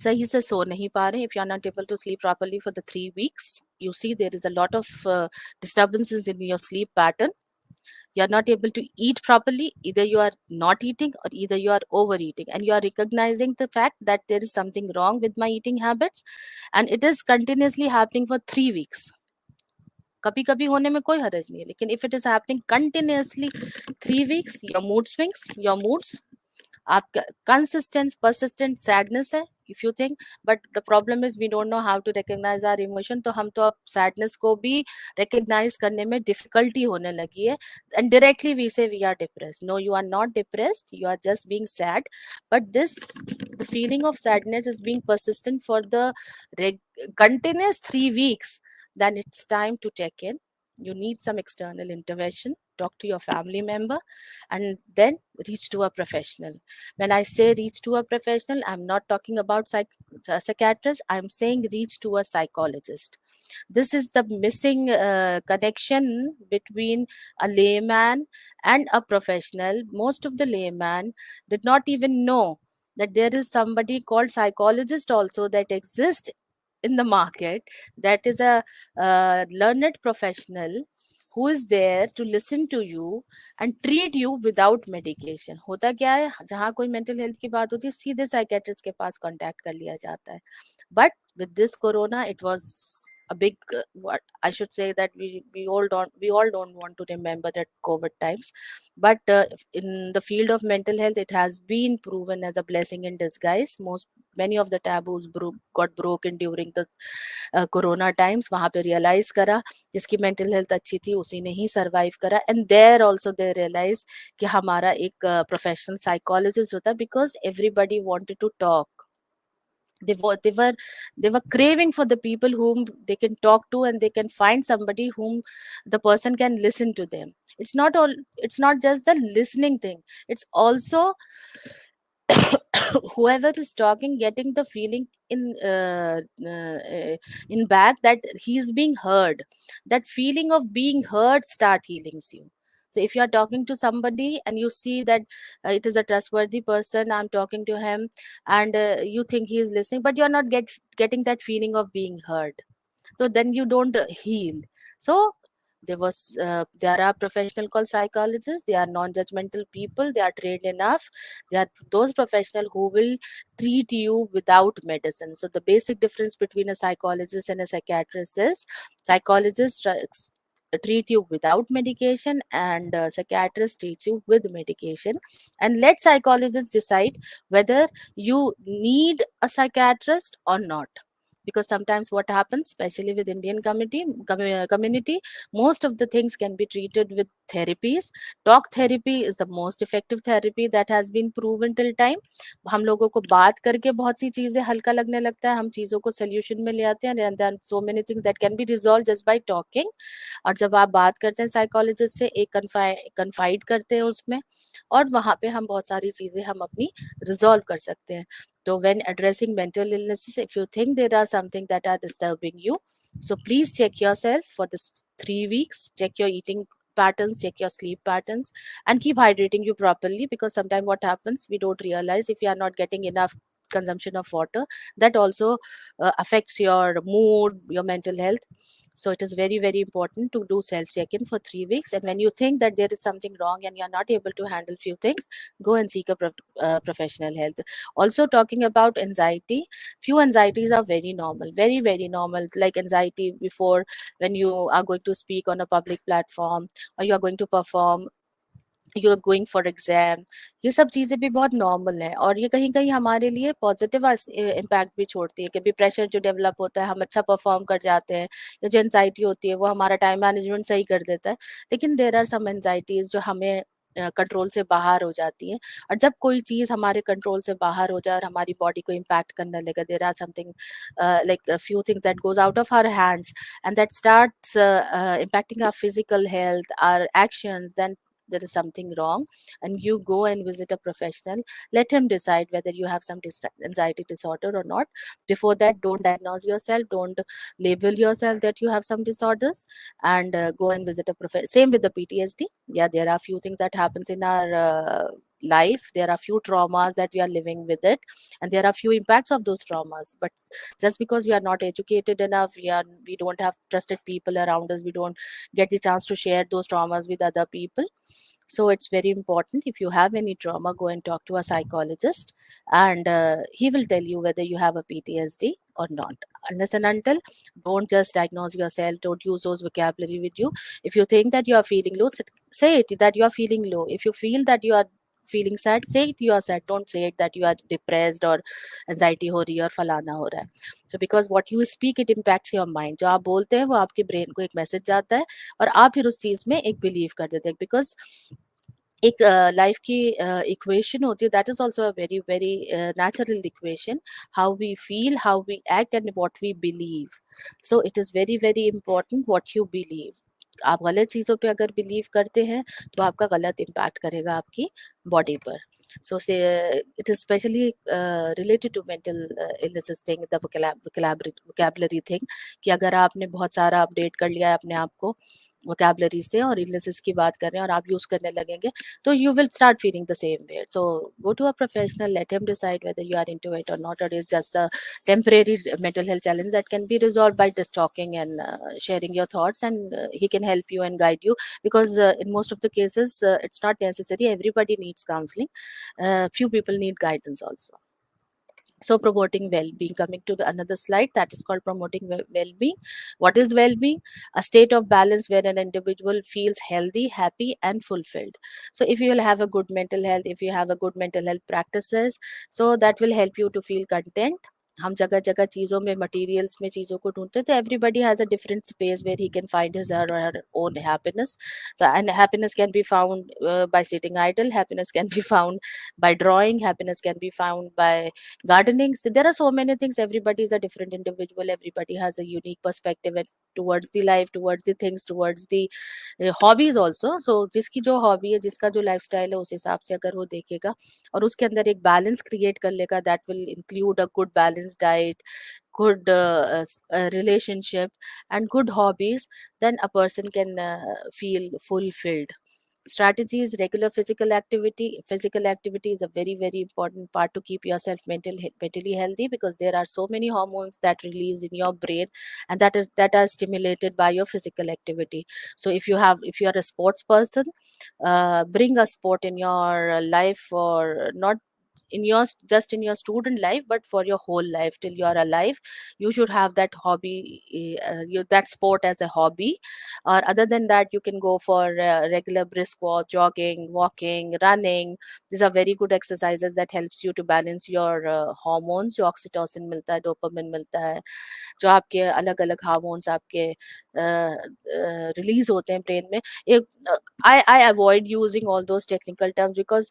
सही से सो नहीं पा रहे, if you are not able to sleep properly for the 3 weeks, you see there is a lot of disturbances in your sleep pattern. You are not able to eat properly. Either you are not eating or either you are overeating, and you are recognizing the fact that there is something wrong with my eating habits, and it is continuously happening for 3 weeks. कभी कभी होने में कोई हरज नहीं है, लेकिन if it is happening continuously 3 weeks, your mood swings, your moods, आपका कंसिस्टेंट persistent sadness है, if you think, but the problem is we don't know how to recognise our emotion. तो हम तो अब सैडनेस को भी रिकॉग्नाइज करने में डिफिकल्टी होने लगी है, एंड डायरेक्टली वी से we are depressed. No, you are not depressed, you are just being sad, but this, the feeling of sadness is being persistent for the continuous 3 weeks. Then it's time to check in. You need some external intervention, talk to your family member, and then reach to a professional. When I say reach to a professional, I'm not talking about psychiatrist, I'm saying reach to a psychologist. This is the missing connection between a layman and a professional. Most of the layman did not even know that there is somebody called psychologist also that exists in the market, that is a learned professional who is there to listen to you and treat you without medication. होता क्या है, जहाँ कोई mental health की बात होती है सीधे साइकेट्रिस्ट के पास कांटेक्ट कर लिया जाता है. But with this corona, it was a big what I should say, that we all don't want to remember that COVID times. But in the field of mental health, it has been proven as a blessing in disguise. Many of the taboos got broken during the corona times. वहां पे realise करा जिसकी mental health अच्छी थी उसी ने ही survive करा, and there also they realise कि हमारा एक प्रोफेशनल साइकोलॉजिस्ट होता है, because everybody wanted to talk. they were they were they were craving for the people whom they can talk to, and they can find somebody whom the person can listen to them. It's not just the listening thing, it's also whoever is talking getting the feeling in back that he is being heard. That feeling of being heard start healings you. So if you are talking to somebody and you see that it is a trustworthy person, I'm talking to him, and you think he is listening, but you're not getting that feeling of being heard, so then you don't heal. So there are professional called psychologists. They are non-judgmental people, they are trained enough. They are those professional who will treat you without medicine. So the basic difference between a psychologist and a psychiatrist is psychologists treat you without medication, and psychiatrist treats you with medication. And let psychologists decide whether you need a psychiatrist or not, because sometimes what happens, especially with Indian community, most of the things can be treated with therapies. Talk therapy is the most effective therapy that has been proven till time. हम लोगों को बात करके बहुत सी चीजें हल्का लगने लगता है, हम चीजों को सोल्यूशन में ले आते हैं, and there are so many things that can be resolved just by talking. और जब आप बात करते हैं साइकोलॉजिस्ट से, एक कन्फाइड करते हैं उसमें, और वहां पे हम बहुत सारी चीजें हम अपनी रिजॉल्व कर सकते हैं. So when addressing mental illnesses, if you think there are something that are disturbing you, so please check yourself for this 3 weeks. Check your eating patterns, check your sleep patterns, and keep hydrating you properly, because sometimes what happens, we don't realize if you are not getting enough consumption of water, that also affects your mood, your mental health. So it is very, very important to do self check-in for 3 weeks. And when you think that there is something wrong and you're not able to handle few things, go and seek a professional health. Also, talking about anxiety, few anxieties are very normal, very, very normal. Like anxiety before, when you are going to speak on a public platform, or you are going to perform, you are going for exam, ये सब चीज़ें भी बहुत normal है, और ये कहीं कहीं हमारे लिए पॉजिटिव इम्पैक्ट भी छोड़ती है. कभी प्रेशर जो डेवलप होता है, हम अच्छा परफॉर्म कर जाते हैं, या जो एनजाइटी होती है वो हमारा टाइम मैनेजमेंट सही कर देता है. लेकिन देर आर सम एनजाइटीज जो हमें कंट्रोल से बाहर हो जाती हैं. और जब कोई चीज़ हमारे कंट्रोल से बाहर हो जाए और हमारी बॉडी को इम्पैक्ट करने लगे, there are something like few things that goes out of our hands, and that starts impacting our physical health, our actions, then there is something wrong, and you go and visit a professional. Let him decide whether you have some anxiety disorder or not. Before that, don't diagnose yourself, don't label yourself that you have some disorders, and go and visit a professional. Same with the PTSD. Yeah, there are few things that happens in our life, there are few traumas that we are living with it, and there are few impacts of those traumas. But just because we are not educated enough, we don't have trusted people around us, we don't get the chance to share those traumas with other people, So it's very important. If you have any trauma, go and talk to a psychologist, and he will tell you whether you have a PTSD or not. Unless and until, don't just diagnose yourself. Don't use those vocabulary with you. If you think that you are feeling low, say it that you are feeling low. If you feel that you are feeling sad, say it you are sad. Don't say it that you are depressed or anxiety हो रही है और फलाना हो रहा है. So because what you speak, it impacts your mind. जो आप बोलते हैं वो आपके ब्रेन को एक मैसेज जाता है और आप फिर उस चीज में एक बिलीव कर देते हैं. बिकॉज एक लाइफ की इक्वेशन होती है, that is also a very very natural equation. How we feel, how we act and what we believe. So it is very very important what you believe. आप गलत चीज़ों पे अगर बिलीव करते हैं तो आपका गलत इम्पैक्ट करेगा आपकी बॉडी पर. So say it is specially related to mental illnesses thing, the vocabulary thing, कि अगर आपने बहुत सारा अपडेट कर लिया है अपने आप को वोकेबलरी से और इलनेसेस की बात कर रहे हैं और आप यूज करने लगेंगे तो you will start feeling the same way. So go to a professional, let him decide whether you are into it और नॉट, और is just a temporary mental health challenge that can be resolved by just talking and sharing your thoughts, and he can help you and guide you. Because in most of the cases it's not necessary everybody needs counseling. Few people need guidance also. So promoting well-being, coming to another slide, that is called promoting well-being. What is well-being? A state of balance where an individual feels healthy, happy and fulfilled. So if you will have a good mental health, if you have a good mental health practices, so that will help you to feel content. हम जगह जगह चीज़ों में, materials में चीज़ों को ढूंढते हैं, तो everybody has a different space where he can find his her own happiness. And happiness can be found by sitting idle, happiness can be found by drawing, happiness can be found by gardening. So there are so many things. Everybody is a different individual, everybody has a unique perspective towards the life, towards the things, towards the hobbies also. So जिसकी जो hobby है, जिसका जो lifestyle है, उस हिसाब से अगर वो देखेगा और उसके अंदर एक बैलेंस क्रिएट कर लेगा, that will include a good balance diet, good relationship and good hobbies, then a person can feel fulfilled. Strategies: regular physical activity. Physical activity is a very very important part to keep yourself mentally healthy, because there are so many hormones that release in your brain, and that are stimulated by your physical activity. So if you are a sports person, bring a sport in your life, or not in your just in your student life, but for your whole life till you are alive. You should have that hobby, that sport as a hobby. Or other than that, you can go for regular brisk walk, jogging, walking, running. These are very good exercises that helps you to balance your hormones. जो oxytocin मिलता है, dopamine मिलता है, जो आपके अलग अलग hormones आपके रिलीज होते हैं ब्रेन में. एक I avoid using all those technical terms, because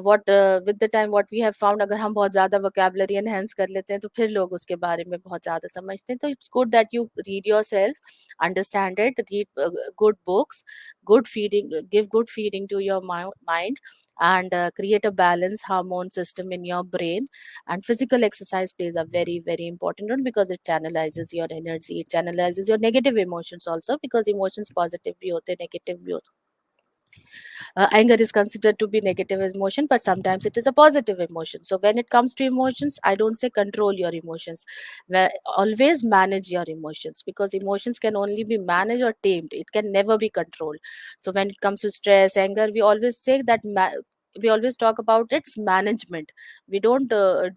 what with the time what we have found, अगर हम बहुत ज़्यादा vocabulary enhance कर लेते हैं तो फिर लोग उसके बारे में बहुत ज़्यादा समझते हैं. तो it's good that you read yourself, understand it, read good books, good feeding, give good feeding to your mind, and create a balanced hormone system in your brain. And physical exercise plays a very very important role, because it channelizes your energy, it channelizes your negative emotions also, because emotions positive bhi hote, negative bhi hote. Anger is considered to be negative emotion, but sometimes it is a positive emotion. So when it comes to emotions, I don't say control your emotions. Always manage your emotions, because emotions can only be managed or tamed, it can never be controlled. So when it comes to stress, anger, we always say that we always talk about its management. We don't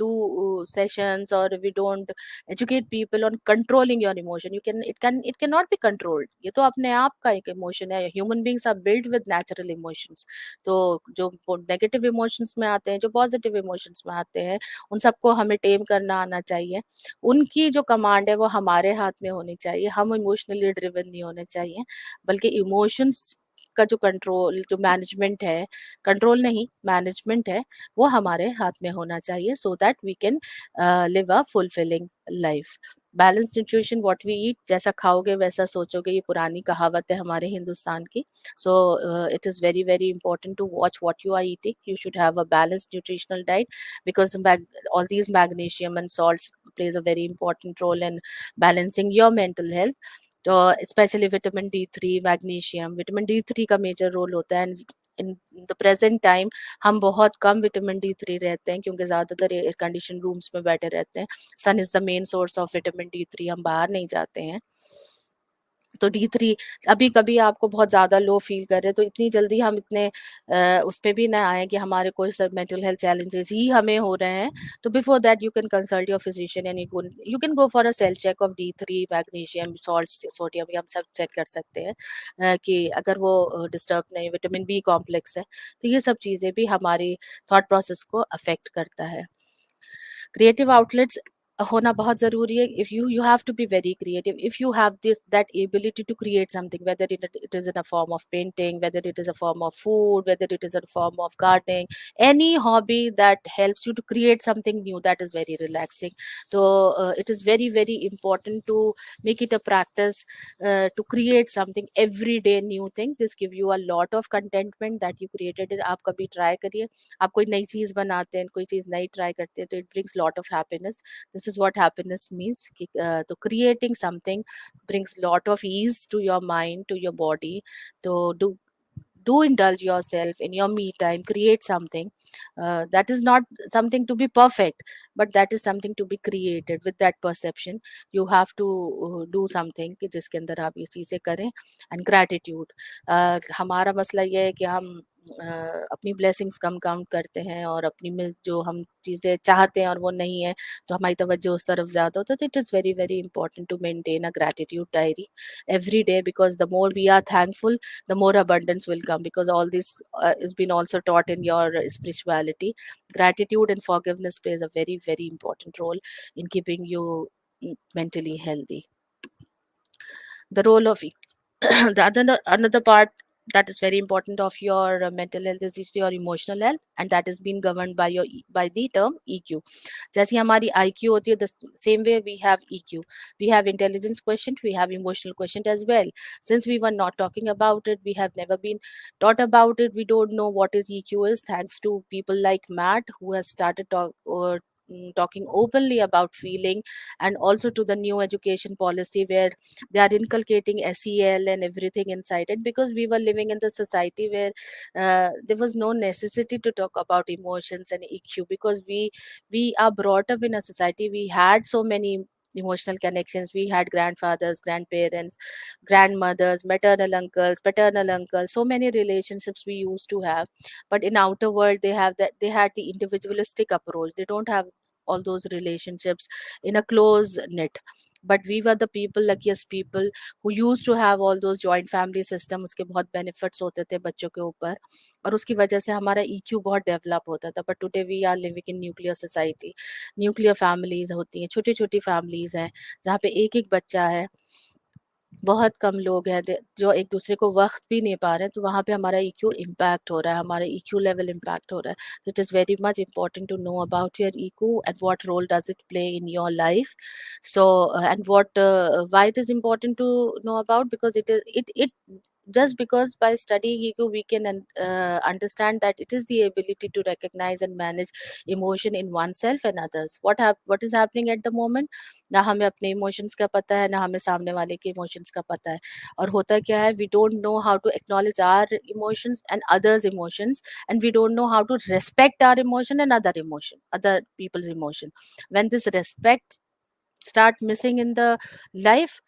do sessions, or we don't educate people on controlling your emotion. It cannot be controlled. ये तो अपने आप का एक emotion है. Human beings are built with natural emotions. तो जो negative emotions में आते हैं, जो पॉजिटिव इमोशंस में आते हैं, उन सबको हमें टेम करना आना चाहिए. उनकी जो कमांड है वो हमारे हाथ में होनी चाहिए. हम इमोशनली ड्रिवन नहीं होने चाहिए, बल्कि इमोशंस का जो कंट्रोल, जो मैनेजमेंट है, कंट्रोल नहीं मैनेजमेंट है, वो हमारे हाथ में होना चाहिए, so that we can live a fulfilling life. Balanced nutrition, what we eat, जैसा खाओगे वैसा सोचोगे, ये पुरानी कहावत है हमारे हिंदुस्तान की. So it is very very important to watch what you are eating. You should have a balanced nutritional diet, because all these magnesium and salts plays a very important role in balancing your mental health. तो specially vitamin D3, magnesium, vitamin D3 का major role होता है. And in the present time हम बहुत कम vitamin D3 रहते हैं, क्योंकि ज़्यादातर एयर कंडीशन रूम्स में बैठे रहते हैं. Sun is the main source of vitamin D3, हम बाहर नहीं जाते हैं. तो D3 अभी कभी आपको बहुत ज़्यादा लो फील कर रहे हैं, तो इतनी जल्दी हम इतने उस पे भी ना आए कि हमारे कोई सब मेंटल हेल्थ चैलेंजेस ही हमें हो रहे हैं। तो before that you can consult your physician and you can go for a self check of D3, magnesium, salt, sodium, ये हम सब चेक कर सकते हैं कि अगर वो डिस्टर्ब नहीं, विटामिन बी कॉम्प्लेक्स है, तो ये सब चीज़ें भी हमारी थॉट प्रोसेस को अफेक्ट करता है। क्रिएटिव आउटलेट्स होना बहुत ज़रूरी है। If you have to be very creative, if you have this that ability to create something, whether it is in a form of painting, whether it is a form of food, whether it is in form of gardening, any hobby that helps you to create something new, that is very relaxing. So it is very very important to make it a practice to create something every day, new thing. This give you a lot of contentment that you created it. आप कभी try करिए, आप कोई नई चीज बनाते हैं, कोई चीज नई ट्राई करते हैं, तो it brings lot of happiness. This is what happiness means कि तो creating something brings lot of ease to your mind, to your body. तो do indulge yourself in your me time, create something that is not something to be perfect, but that is something to be created with that perception. You have to do something कि जिसके अंदर आप ये चीजें करें. And gratitude, हमारा मसला ये है कि हम अपनी ब्लेसिंग्स कम काउंट करते हैं, और अपनी में जो हम चीज़ें चाहते हैं और वो नहीं है, तो हमारी तवज्जो उस तरफ ज़्यादा होता है. तो it is very very important to maintain a gratitude diary every day, because the more we are thankful, the more abundance will come, because all this is been also taught in your spirituality. Gratitude and forgiveness plays a very very important role in keeping you mentally healthy. The role of the another part that is very important of your mental health is your emotional health, and that is being governed by your by the term EQ. जैसी हमारी IQ होती है, the same way we have EQ. We have intelligence quotient, we have emotional quotient as well. Since we were not talking about it, we have never been taught about it, we don't know what is EQ is, thanks to people like Matt, who has started talking openly about feeling, and also to the new education policy where they are inculcating SEL and everything inside it, because we were living in the society where there was no necessity to talk about emotions and EQ, because we are brought up in a society, we had so many emotional connections, we had grandfathers, grandparents, grandmothers, maternal uncles, paternal uncles, so many relationships we used to have. But in outer world, they have that, they had the individualistic approach, they don't have all those relationships in a close knit. But we were the people, luckiest people, who used to have all those joint family system, उसके बहुत benefits होते थे बच्चों के ऊपर, और उसकी वजह से हमारा EQ बहुत डेवलप होता था. But today we are living in nuclear society, nuclear families होती हैं, छोटी छोटी फैमिलीज हैं, जहाँ पे एक एक बच्चा है, बहुत कम लोग हैं जो एक दूसरे को वक्त भी नहीं पा रहे हैं, तो वहाँ पे हमारा EQ इम्पैक्ट हो रहा है, हमारा EQ लेवल इम्पैक्ट हो रहा है. It is very much important to know about your EQ and what role does it play in your life. So and what why it is important to know about, because it just because by studying EQ we can understand that it is the ability to recognize and manage emotion in oneself and others. What is happening at the moment, ना हमें अपने emotions का पता है, ना हमें सामने वाले के इमोशंस का पता है. और होता क्या है, we don't know how to acknowledge our emotions and others emotions, and we don't know how to respect our emotion and other people's emotion. When this respect start missing in the life,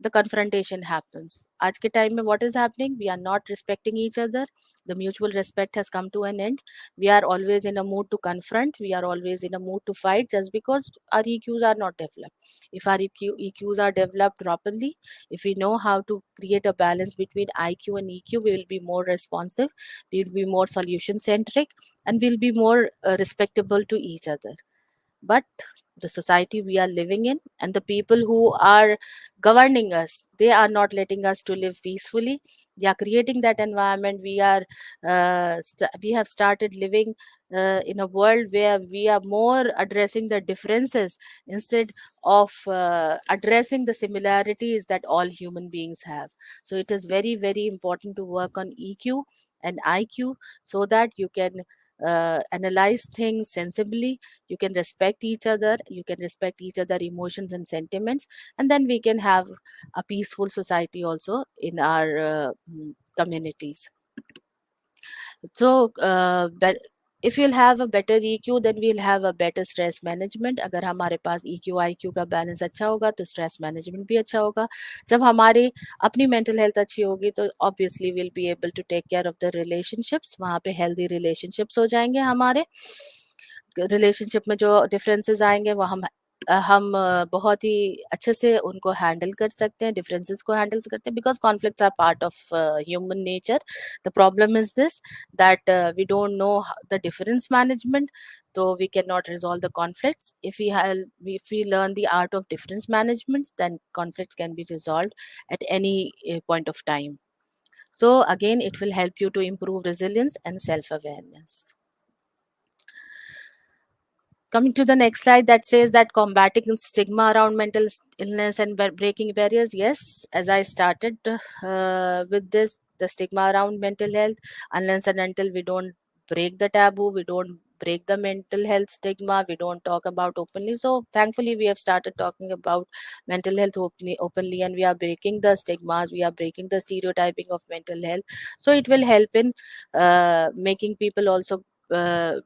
the confrontation happens. आज के time में what is happening, we are not respecting each other, the mutual respect has come to an end. We are always in a mood to confront, we are always in a mood to fight, just because our EQs are not developed. If our EQs are developed properly, if we know how to create a balance between IQ and EQ, we will be more responsive, we will be more solution centric, and we'll be more respectable to each other. But the society we are living in and the people who are governing us, they are not letting us to live peacefully. They are creating that environment. We have started living in a world where we are more addressing the differences instead of addressing the similarities that all human beings have. So it is very very important to work on EQ and IQ, so that you can analyze things sensibly, you can respect each other, you can respect each other emotions and sentiments, and then we can have a peaceful society also in our communities. So if you'll have a better EQ, then we'll have a better stress management. अगर हमारे पास EQ IQ का balance अच्छा होगा तो stress management भी अच्छा होगा. जब हमारी अपनी मेंटल हेल्थ अच्छी होगी तो obviously will be able to take care of the relationships. वहाँ पे हेल्दी रिलेशनशिप्स हो जाएंगे. हमारे रिलेशनशिप में जो डिफरेंसेस आएंगे वो हम बहुत ही अच्छे से उनको हैंडल कर सकते हैं, डिफरेंसेस को हैंडल करते हैं, because conflicts are part of human nature. The problem is this that we don't know the difference management, so we cannot resolve the conflicts. If we learn the art of difference management, then conflicts can be resolved at any point of time. So again, it will help you to improve resilience and self awareness. Coming to the next slide, that says that combating stigma around mental illness and breaking barriers. Yes, as I started with this, the stigma around mental health, unless and until we don't break the taboo, we don't break the mental health stigma, we don't talk about openly. So thankfully we have started talking about mental health openly, and we are breaking the stigmas, we are breaking the stereotyping of mental health. So it will help in making people also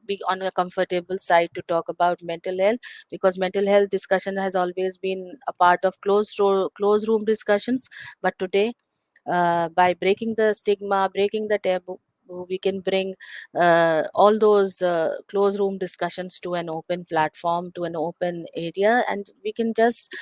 be on a comfortable side to talk about mental health, because mental health discussion has always been a part of closed room discussions. But today, by breaking the stigma, breaking the taboo, we can bring all those closed room discussions to an open platform, to an open area, and we can just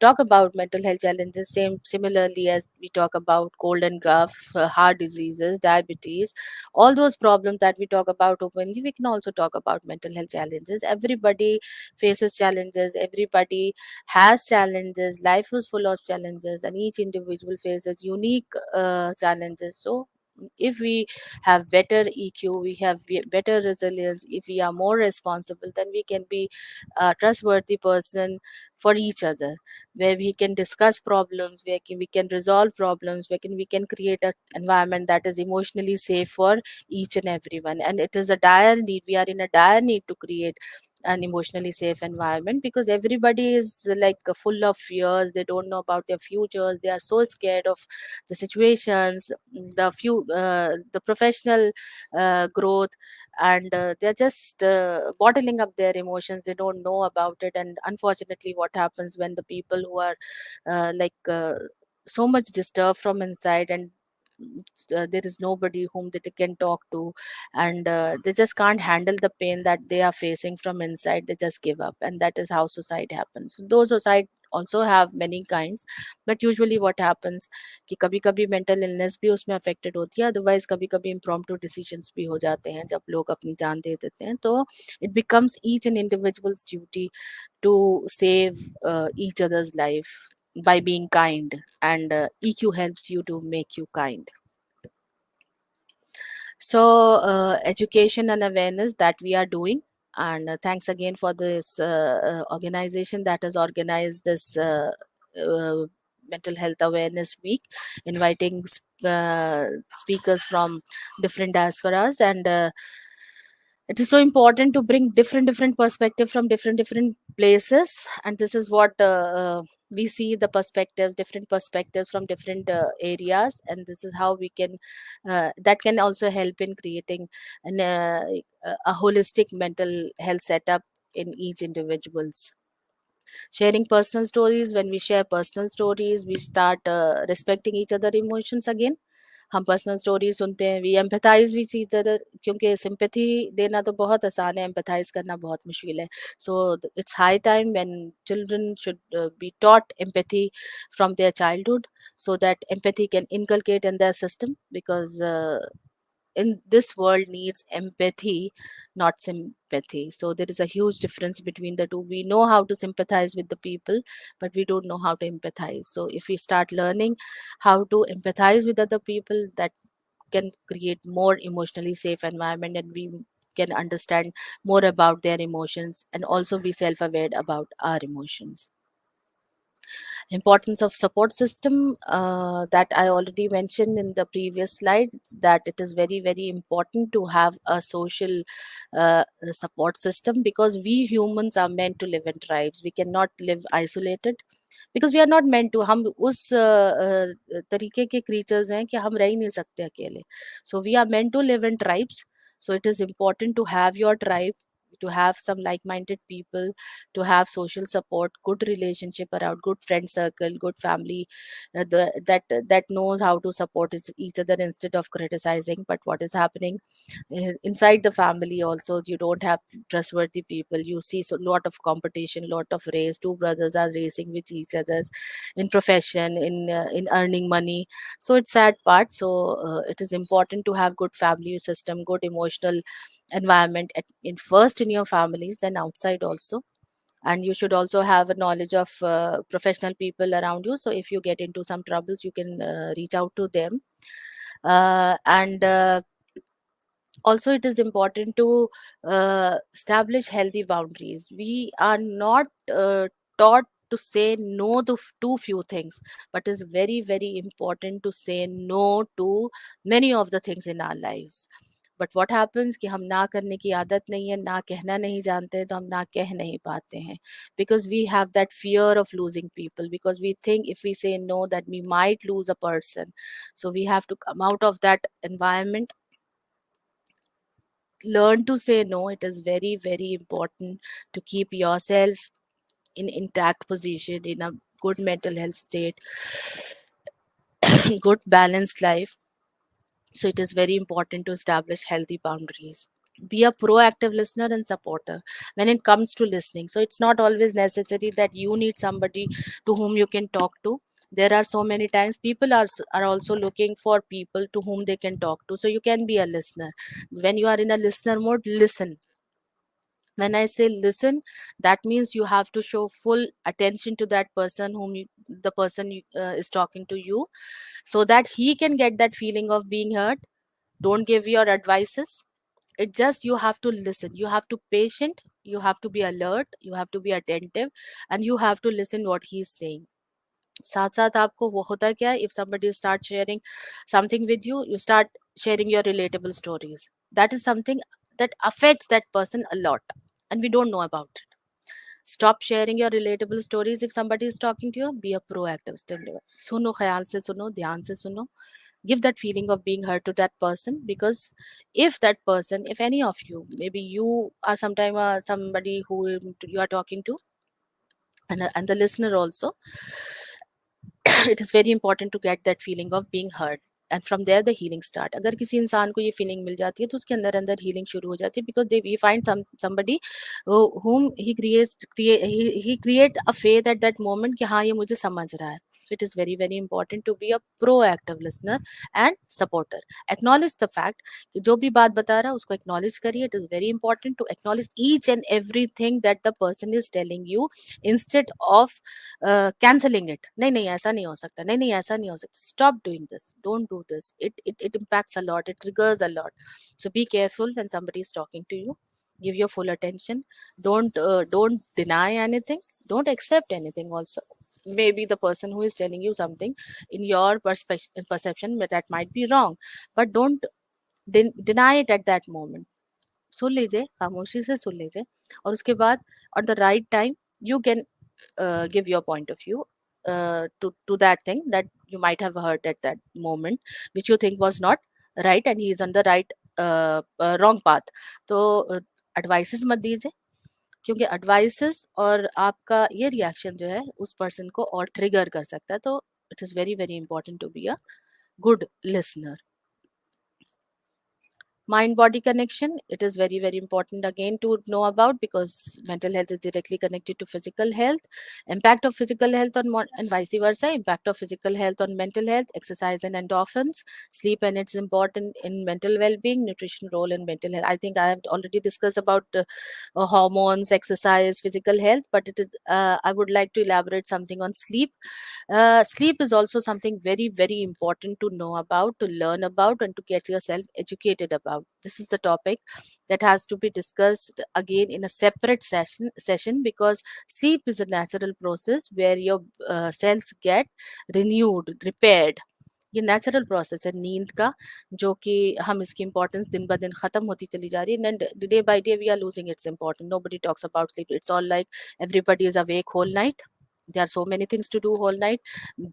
talk about mental health challenges similarly as we talk about cold and cough, heart diseases, diabetes, all those problems that we talk about openly. We can also talk about mental health challenges. Everybody faces challenges, everybody has challenges, life is full of challenges, and each individual faces unique challenges. So if we have better EQ, we have better resilience, if we are more responsible, then we can be a trustworthy person for each other, where we can discuss problems, we can resolve problems, we can create an environment that is emotionally safe for each and everyone. And it is a dire need, we are in a dire need to create an emotionally safe environment, because everybody is like full of fears, they don't know about their futures, they are so scared of the situations, the professional growth, and they're just bottling up their emotions, they don't know about it. And unfortunately, what happens when the people who are so much disturbed from inside, and there is nobody whom they can talk to, and they just can't handle the pain that they are facing from inside, they just give up, and that is how suicide happens. Though suicide also have many kinds, but usually what happens कि कभी कभी mental illness भी उसमें affected होती है, otherwise कभी कभी impromptu decisions भी हो जाते हैं जब लोग अपनी जान दे देते हैं. तो it becomes each an individual's duty to save each other's life by being kind, and EQ helps you to make you kind. So education and awareness that we are doing, and thanks again for this organization that has organized this mental health awareness week, inviting speakers from different diasporas, and it is so important to bring different perspective from different places. And this is what we see the perspectives, different perspectives from different areas, and this is how we can that can also help in creating a holistic mental health setup in each individuals. Sharing personal stories, when we share personal stories, we start respecting each other emotions again. हम personal story सुनते हैं, we empathise भी इसी तरह, क्योंकि sympathy देना तो बहुत आसान है, एम्पैथाइज करना बहुत मुश्किल है. So it's high time when children should be taught empathy from their childhood, so that empathy can inculcate in their system, because in this world needs empathy, not sympathy. So there is a huge difference between the two. We know how to sympathize with the people, but we don't know how to empathize. So if we start learning how to empathize with other people, that can create more emotionally safe environment, and we can understand more about their emotions and also be self-aware about our emotions. Importance of support system, that I already mentioned in the previous slide, that it is very important to have a social support system, because we humans are meant to live in tribes, we cannot live isolated, because we are not meant to, हम उस तरीके के creatures हैं कि हम रह ही नहीं सकते अकेले. So we are meant to live in tribes, So it is important to have your tribe, to have some like-minded people, to have social support, good relationship around, good friend circle, good family, that knows how to support each other instead of criticizing. But what is happening inside the family also, you don't have trustworthy people. You see so lot of competition, lot of race. Two brothers are racing with each others in profession, in earning money. So it's sad part. So it is important to have good family system, good emotional environment in first in your families, then outside also. And you should also have a knowledge of professional people around you, so if you get into some troubles, you can reach out to them. And Also, it is important to establish healthy boundaries. We are not taught to say no to too few things, but it's very very important to say no to many of the things in our lives. But what happens कि हम ना करने की आदत नहीं है, ना कहना नहीं जानते हैं, तो हम ना कह नहीं पाते हैं, because we have that fear of losing people, because we think if we say no that we might lose a person. So we have to come out of that environment, learn to say no. It is very very important to keep yourself in intact position, in a good mental health state, good balanced life. So it is very important to establish healthy boundaries. Be a proactive listener and supporter when it comes to listening. So it's not always necessary that you need somebody to whom you can talk to. There are so many times people are also looking for people to whom they can talk to. So you can be a listener. When you are in a listener mode, listen. When I say listen, that means you have to show full attention to that person the person is talking to you, so that he can get that feeling of being heard. Don't give your advices. It just, you have to listen, you have to patient, you have to be alert, you have to be attentive, and you have to listen what he is saying. साथ साथ आपको वो होता क्या है, if somebody start sharing something with you, you start sharing your relatable stories. That is something that affects that person a lot, and we don't know about it. Stop sharing your relatable stories. If somebody is talking to you, be a proactive still. सुनो, ख्याल से सुनो, ध्यान से सुनो. Give that feeling of being heard to that person, because if that person, if any of you, maybe you are sometime somebody who you are talking to, and the listener also, it is very important to get that feeling of being heard. And from there the healing start. अगर किसी इंसान को ये feeling मिल जाती है, तो उसके अंदर अंदर healing शुरू हो जाती है, because they we find somebody whom he create a faith at that moment कि हाँ, ये मुझे समझ रहा है. So it is very very important to be a proactive listener and supporter. Acknowledge the fact कि जो भी बात बता रहा है उसको acknowledge करिए. It is very important to acknowledge each and everything that the person is telling you, instead of canceling it. नहीं नहीं ऐसा नहीं हो सकता, नहीं नहीं ऐसा नहीं हो सकता. Stop doing this, don't do this. It impacts a lot, it triggers a lot. So be careful when somebody is talking to you. Give your full attention. Don't deny anything, don't accept anything also. Maybe the person who is telling you something, in your perception, that might be wrong, but don't deny it at that moment. सुन लीजिए, खामोशी से सुन लीजिए, और उसके बाद at the right time you can give your point of view to that thing that you might have heard at that moment, which you think was not right, and he is on the right wrong path. तो advices मत दीजिए, क्योंकि advices और आपका ये reaction जो है उस पर्सन को और ट्रिगर कर सकता है. तो it is very very important to be a good listener. Mind body connection, it is very very important again to know about, because mental health is directly connected to physical health. Impact of physical health on and vice versa. Impact of physical health on mental health: exercise and endorphins, sleep and it's important in mental well-being, nutrition role in mental health. I think I have already discussed about hormones, exercise, physical health, but it is I would like to elaborate something on sleep. Sleep is also something very very important to know about, to learn about, and to get yourself educated about. This is the topic that has to be discussed again in a separate session, because sleep is a natural process where your cells get renewed, repaired. ये natural process है नींद का, जो कि हम इसकी importance दिन ब दिन खत्म होती चली जा रही है. And day by day we are losing its importance. Nobody talks about sleep. It's all like everybody is awake whole night. There are so many things to do whole night,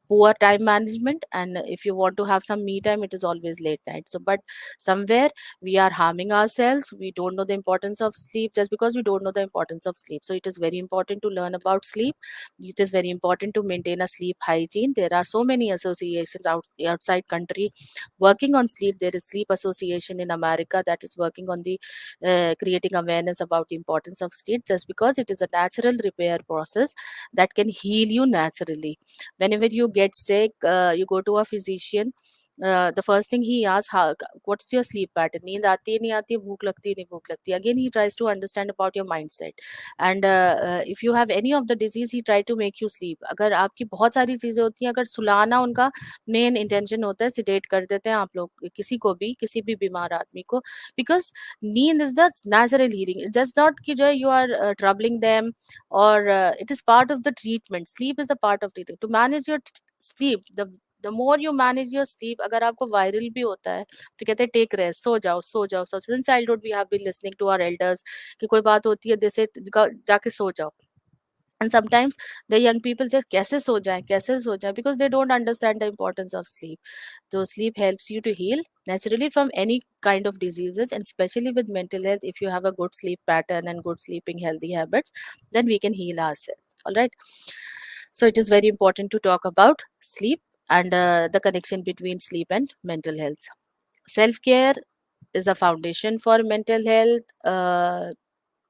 poor time management, and if you want to have some me time, it is always late night. So but somewhere we are harming ourselves. We don't know the importance of sleep just because we don't know the importance of sleep. So it is very important to learn about sleep. It is very important to maintain a sleep hygiene. There are so many associations outside country working on sleep. There is sleep association in America that is working on the creating awareness about the importance of sleep, just because it is a natural repair process that can heal you naturally. Whenever you get sick, you go to a physician. The first thing he asks, how, what's your sleep pattern? नींद आती है नहीं आती है, भूख लगती है नहीं भूख लगती है. Again he tries to understand about your mindset. And if you have any of the disease, he try to make you sleep. अगर आपकी बहुत सारी चीजें होती हैं, अगर सुलाना उनका मेन इंटेंशन होता है, सिडेट कर देते हैं आप लोग किसी को भी, किसी भी बीमार आदमी को, बिकॉज नींद is the natural healing. It just not कि जो है you are troubling them, or it is part of the treatment. Sleep is a part of treatment. To manage your sleep, the more you manage your sleep, अगर आपको viral भी होता है तो कहते हैं टेक रेस्ट, सो जाओ सो जाओ सो. Since childhood we have been listening to our elders कि कोई बात होती है जैसे जाके सो जाओ. And sometimes the young people say कैसे सो जाए, because they don't understand the importance of sleep. So sleep helps you to heal naturally from any kind of diseases, and especially with mental health. If you have a good sleep pattern and good sleeping healthy habits, then we can heal ourselves. All right. So it is very important to talk about sleep and the connection between sleep and mental health. Self care is a foundation for mental health.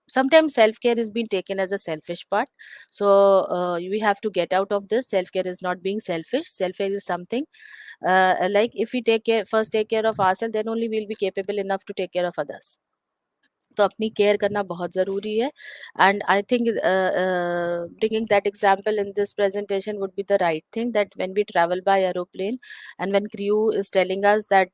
Sometimes self care is being taken as a selfish part. So we have to get out of this. Self care is not being selfish. Self care is something like if we take care of ourselves, then only we'll be capable enough to take care of others. तो अपनी care करना बहुत ज़रूरी है. And I think bringing that example in this presentation would be the right thing, that when we travel by aeroplane and when crew is telling us that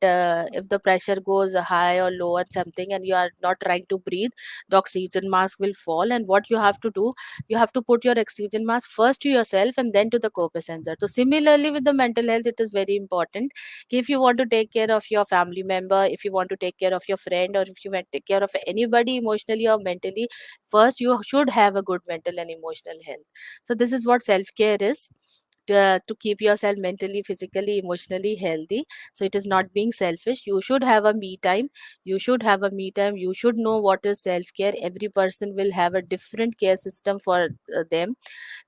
if the pressure goes high or low or something and you are not trying to breathe, the oxygen mask will fall. And what you have to do, you have to put your oxygen mask first to yourself and then to the co-passenger. So similarly with the mental health, it is very important. If you want to take care of your family member, if you want to take care of your friend, or if you want to take care of anybody emotionally or mentally, first you should have a good mental and emotional health. So this is what self care is, to keep yourself mentally, physically, emotionally healthy. So it is not being selfish. You should have a me time. You should have a me time. You should know what is self care. Every person will have a different care system for them.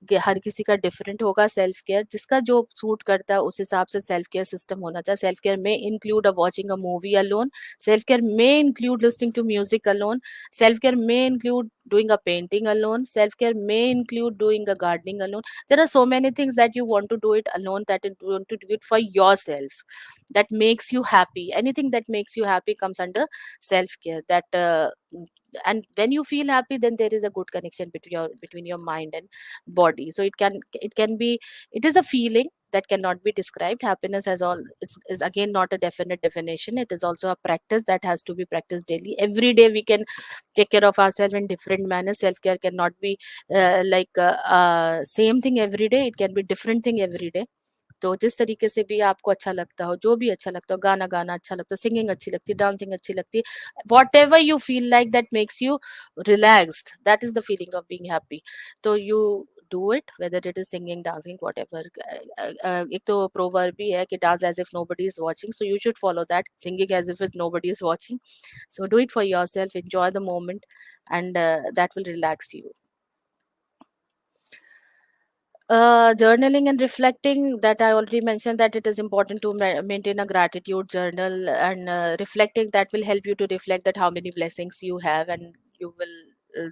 कि हर किसी का different होगा self care, जिसका जो suit करता है उस हिसाब से सेल्फ केयर सिस्टम होना चाहिए. सेल्फ केयर में include watching a movie alone. Self care में include listening to music alone. Self care में include doing a painting alone. Self care may include doing a gardening alone. There are so many things that you want to do it alone, that you want to do it for yourself, that makes you happy. Anything that makes you happy comes under self care. That and when you feel happy, then there is a good connection between your mind and body. So it can be, it is a feeling that cannot be described. Happiness has all, is again not a definite definition. It is also a practice that has to be practiced daily. Every day we can take care of ourselves in different manners. Self care cannot be same thing every day. It can be different thing every day. तो जिस तरीके से भी आपको अच्छा लगता हो, जो भी अच्छा लगता हो, गाना गाना अच्छा लगता है, सिंगिंग अच्छी लगती है, डांसिंग अच्छी लगती है, what ever you feel like that makes you relaxed, that is the feeling of being happy. तो you do it, whether it is singing, dancing, whatever. एक तो proverb भी है कि dance as if nobody is watching, so you should follow that. Singing as if nobody is watching, so do it for yourself, enjoy the moment, and that will relax you. Journaling and reflecting, that I already mentioned, that it is important to maintain a gratitude journal, and reflecting, that will help you to reflect that how many blessings you have, and you will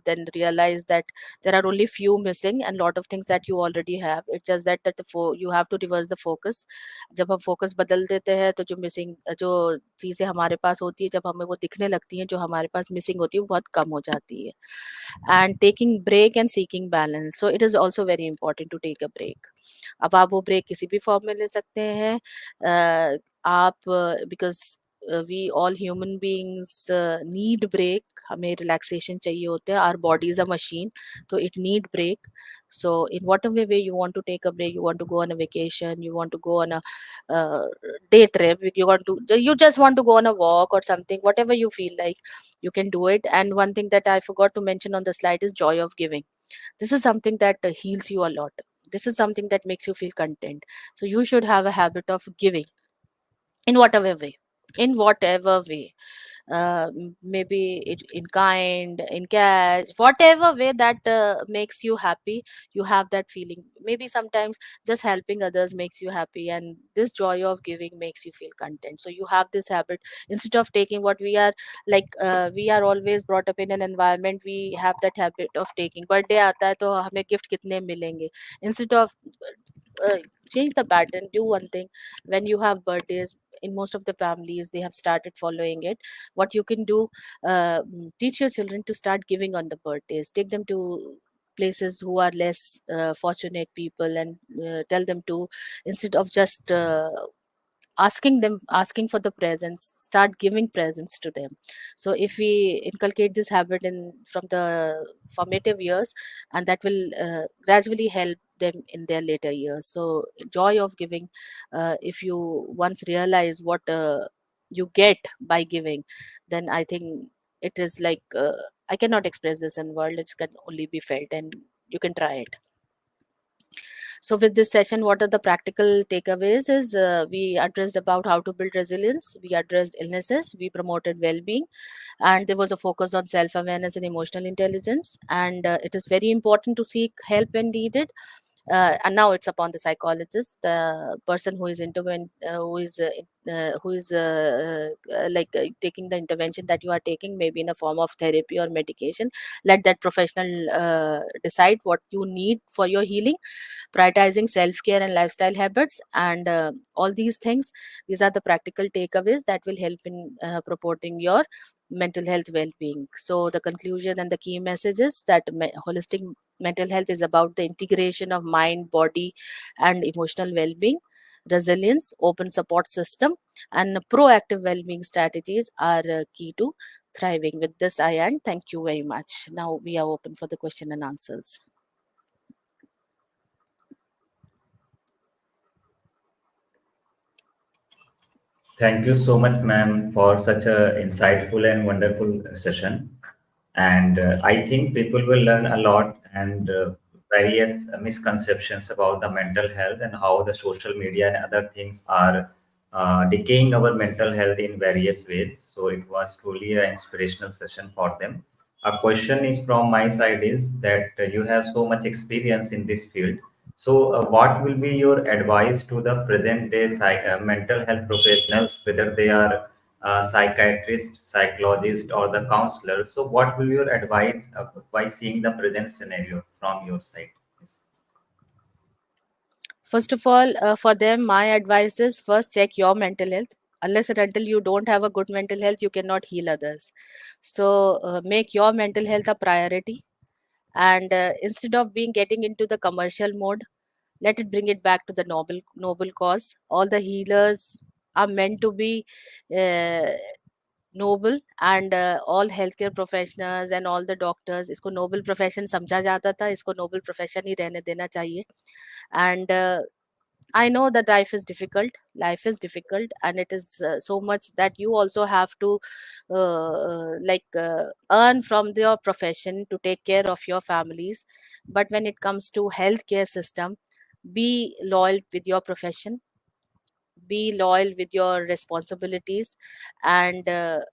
then realize that there are only few missing and lot of things that you already have. It's just that you have to reverse the focus. जब हम focus बदल देते हैं तो जो missing, जो चीजें हमारे पास होती है, जब हमें वो दिखने लगती हैं, जो हमारे पास missing होती है, वो बहुत कम हो जाती है. And taking break and seeking balance, so it is also very important to take a break. अब आप वो ब्रेक किसी भी फॉर्म में ले सकते हैं. आप because we all human beings need break. हमें रिलैक्सेशन चाहिए होते हैं. Our body is a machine, तो it need break. So in whatever way you want to take a break, you want to go on a vacation, you want to go on a day trip, you just want to go on a walk or something, whatever you feel like, you can do it. And one thing that I forgot to mention on the slide is joy of giving. This is something that heals you a lot. This is something that makes you feel content. So you should have a habit of giving in whatever way, in whatever way, maybe it in kind, in cash, whatever way that makes you happy. You have that feeling. Maybe sometimes just helping others makes you happy, and this joy of giving makes you feel content. So you have this habit. Instead of taking what we are, like we are always brought up in an environment, we have that habit of taking. Birthday आता है तो हमें gift कितने मिलेंगे. Instead of uh, change the pattern, do one thing. When you have birthdays, in most of the families they have started following it. What you can do, teach your children to start giving on the birthdays. Take them to places who are less fortunate people, and tell them to, instead of just asking for the presents, start giving presents to them. So if we inculcate this habit in from the formative years, and that will gradually help them in their later years. So joy of giving, if you once realize what you get by giving, then I think it is like, I cannot express this in words, it can only be felt, and you can try it. So with this session, what are the practical takeaways is, we addressed about how to build resilience, we addressed illnesses, we promoted well-being, and there was a focus on self-awareness and emotional intelligence. And it is very important to seek help when needed. And now it's upon the psychologist, the person who is taking the intervention that you are taking, maybe in a form of therapy or medication. Let that professional decide what you need for your healing. Prioritizing self-care and lifestyle habits, and all these things, these are the practical takeaways that will help in promoting your mental health well-being. So the conclusion and the key message is that holistic mental health is about the integration of mind, body, and emotional well-being. Resilience, open support system, and proactive well-being strategies are key to thriving. With this, I end. Thank you very much. Now we are open for the question and answers. Thank you so much, ma'am, for such a insightful and wonderful session. And I think people will learn a lot and various misconceptions about the mental health and how the social media and other things are decaying our mental health in various ways. So it was truly an inspirational session for them. A question is from my side is that you have so much experience in this field. So, what will be your advice to the present day mental health professionals, whether they are psychiatrists, psychologists, or the counselors? So, what will your advice by seeing the present scenario from your side? Yes. First of all, for them, my advice is first check your mental health. Unless and until you don't have a good mental health, you cannot heal others. So make your mental health a priority, and instead of being getting into the commercial mode, let it bring it back to the noble cause. All the healers are meant to be uh, noble, and all healthcare professionals and all the doctors, इसको noble profession समझा जाता था, इसको noble profession ही रहने देना चाहिए. And I know that life is difficult. Life is difficult, and it is so much that you also have to earn from your profession to take care of your families. But when it comes to healthcare system, be loyal with your profession, be loyal with your responsibilities, and to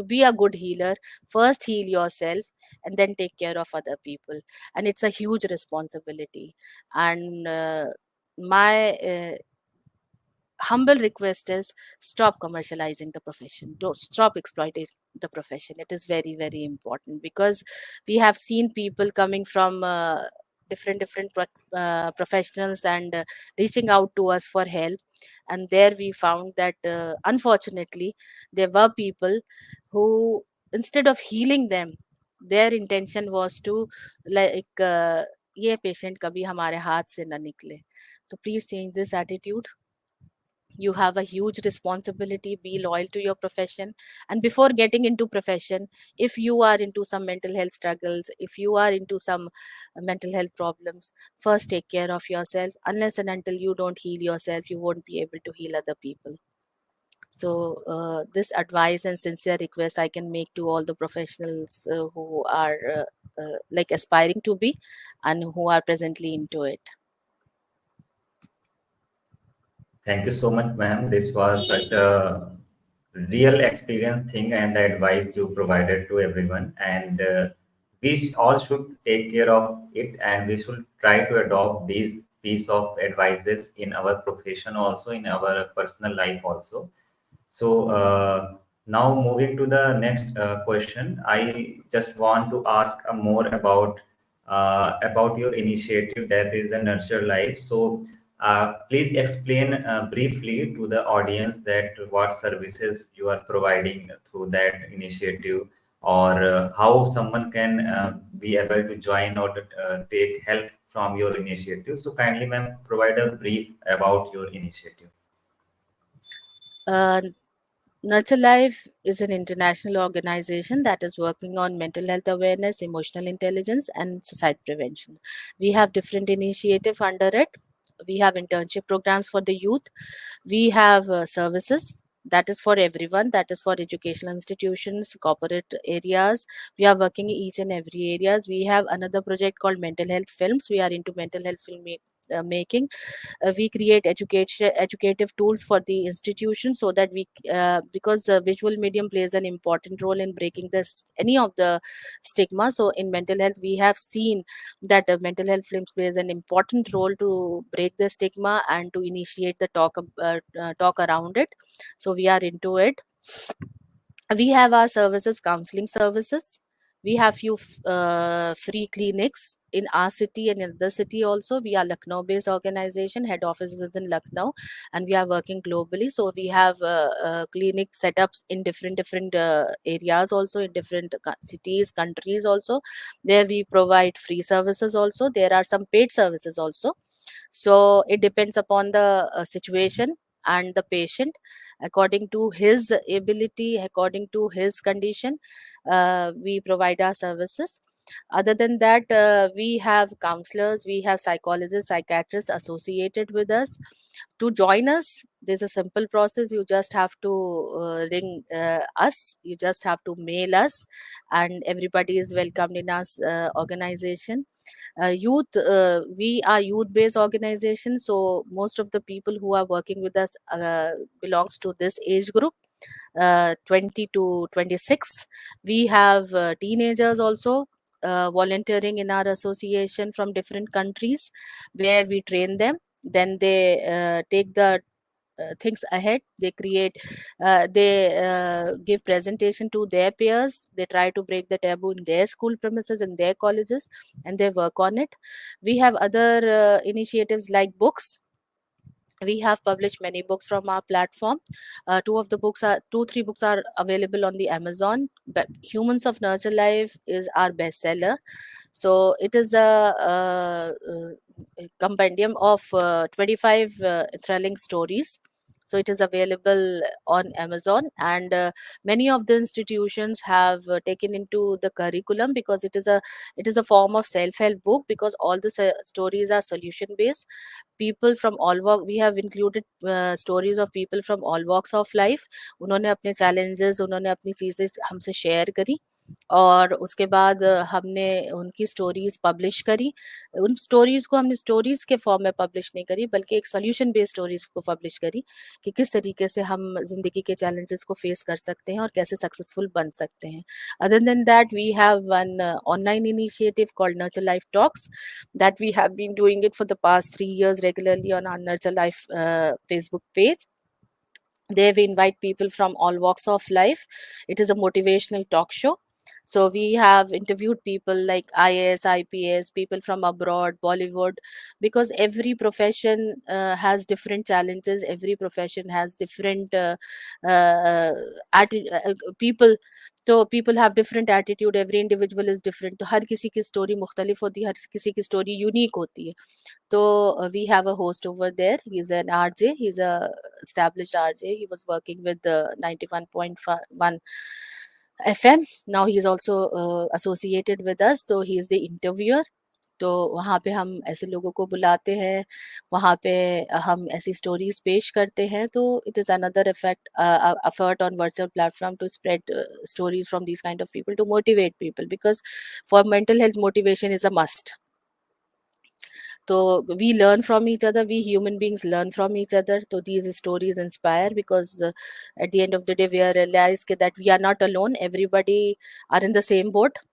be a good healer, first heal yourself and then take care of other people. And it's a huge responsibility. And my humble request is, stop commercializing the profession, don't stop exploiting the profession. It is very very important, because we have seen people coming from different professionals, and reaching out to us for help. And there we found that unfortunately there were people who, instead of healing them, their intention was to, like ये patient कभी हमारे हाथ से ना निकले. तो please change this attitude. You have a huge responsibility. Be loyal to your profession. And before getting into profession, if you are into some mental health struggles, if you are into some mental health problems, first take care of yourself. Unless and until you don't heal yourself, you won't be able to heal other people. So this advice and sincere request I can make to all the professionals who are like aspiring to be and who are presently into it. Thank you so much, ma'am. This was such a real experience thing and the advice you provided to everyone. And all should take care of it, and we should try to adopt these piece of advices in our profession, also in our personal life, also. So now moving to the next question, I just want to ask more about your initiative that is the Nurture Life. So please explain briefly to the audience that what services you are providing through that initiative, or how someone can be able to join or take help from your initiative. So kindly, ma'am, provide a brief about your initiative. Uh, Nurture Life is an international organization that is working on mental health awareness, emotional intelligence, and suicide prevention. We have different initiatives under it. We have internship programs for the youth. We have services that is for everyone, that is for educational institutions, corporate areas. We are working in each and every areas. We have another project called mental health films. We are into mental health making. We create educative tools for the institution, so that we because visual medium plays an important role in breaking this any of the stigma. So in mental health we have seen that mental health films plays an important role to break the stigma and to initiate the talk around it. So we are into it. We have our services, counseling services. We have few free clinics in our city and in the city also. We are Lucknow based organization, head office is in Lucknow, and we are working globally. So we have clinic setups in different areas also, in different cities, countries also, where we provide free services also. There are some paid services also. So it depends upon the situation and the patient, according to his ability, according to his condition. We provide our services. Other than that, we have counselors, we have psychologists, psychiatrists associated with us. To join us, there's a simple process. You just have to ring us, you just have to mail us, and everybody is welcomed in our organization. Youth, we are youth based organization, so most of the people who are working with us belongs to this age group, 20 to 26. We have teenagers also volunteering in our association from different countries, where we train them. Then they take the things ahead. They create, they give presentation to their peers. They try to break the taboo in their school premises, in their colleges, and they work on it. We have other initiatives like books. We have published many books from our platform. Three books are available on the Amazon, but Humans of Nurture Life is our bestseller. So it is a compendium of 25 thrilling stories. So it is available on Amazon, and many of the institutions have taken into the curriculum, because it is a form of self help book, because all the stories are solution based. People from all walk, we have included stories of people from all walks of life. उन्होंने अपने challenges, उन्होंने अपनी चीजें हमसे share करी, और उसके बाद हमने उनकी स्टोरीज पब्लिश करी। उन स्टोरीज को हमने स्टोरीज के फॉर्म में पब्लिश नहीं करी, बल्कि एक सॉल्यूशन बेस्ड स्टोरीज को पब्लिश करी, कि किस तरीके से हम जिंदगी के चैलेंजेस को फेस कर सकते हैं और कैसे सक्सेसफुल बन सकते हैं। Other than that, we have one online initiative called nurture life talks, that we have been doing it for the past 3 years regularly on our Nurture Life Facebook page. There we invite people from all walks of life. It is a motivational talk show. So we have interviewed people like IAS, IPS, people from abroad, Bollywood, because every profession has different challenges. Every profession has different uh, people. तो people have different attitude. Every individual is different. तो हर किसी की story मुख्तलिफ होती है, हर किसी की story unique होती है. So we have a host over there. He's an RJ. He's a established RJ. He was working with the 91.1 FM. Now he's also associated with us. So he's the interviewer. तो वहाँ पे हम ऐसे लोगों को बुलाते हैं, वहाँ पे हम ऐसी स्टोरीज पेश करते हैं. तो it is another effect effort on virtual platform to spread stories from these kind of people, to motivate people, because for mental health motivation is a must. So we learn from each other, we human beings learn from each other. So these stories inspire, because at the end of the day we are realized that we are not alone, everybody are in the same boat.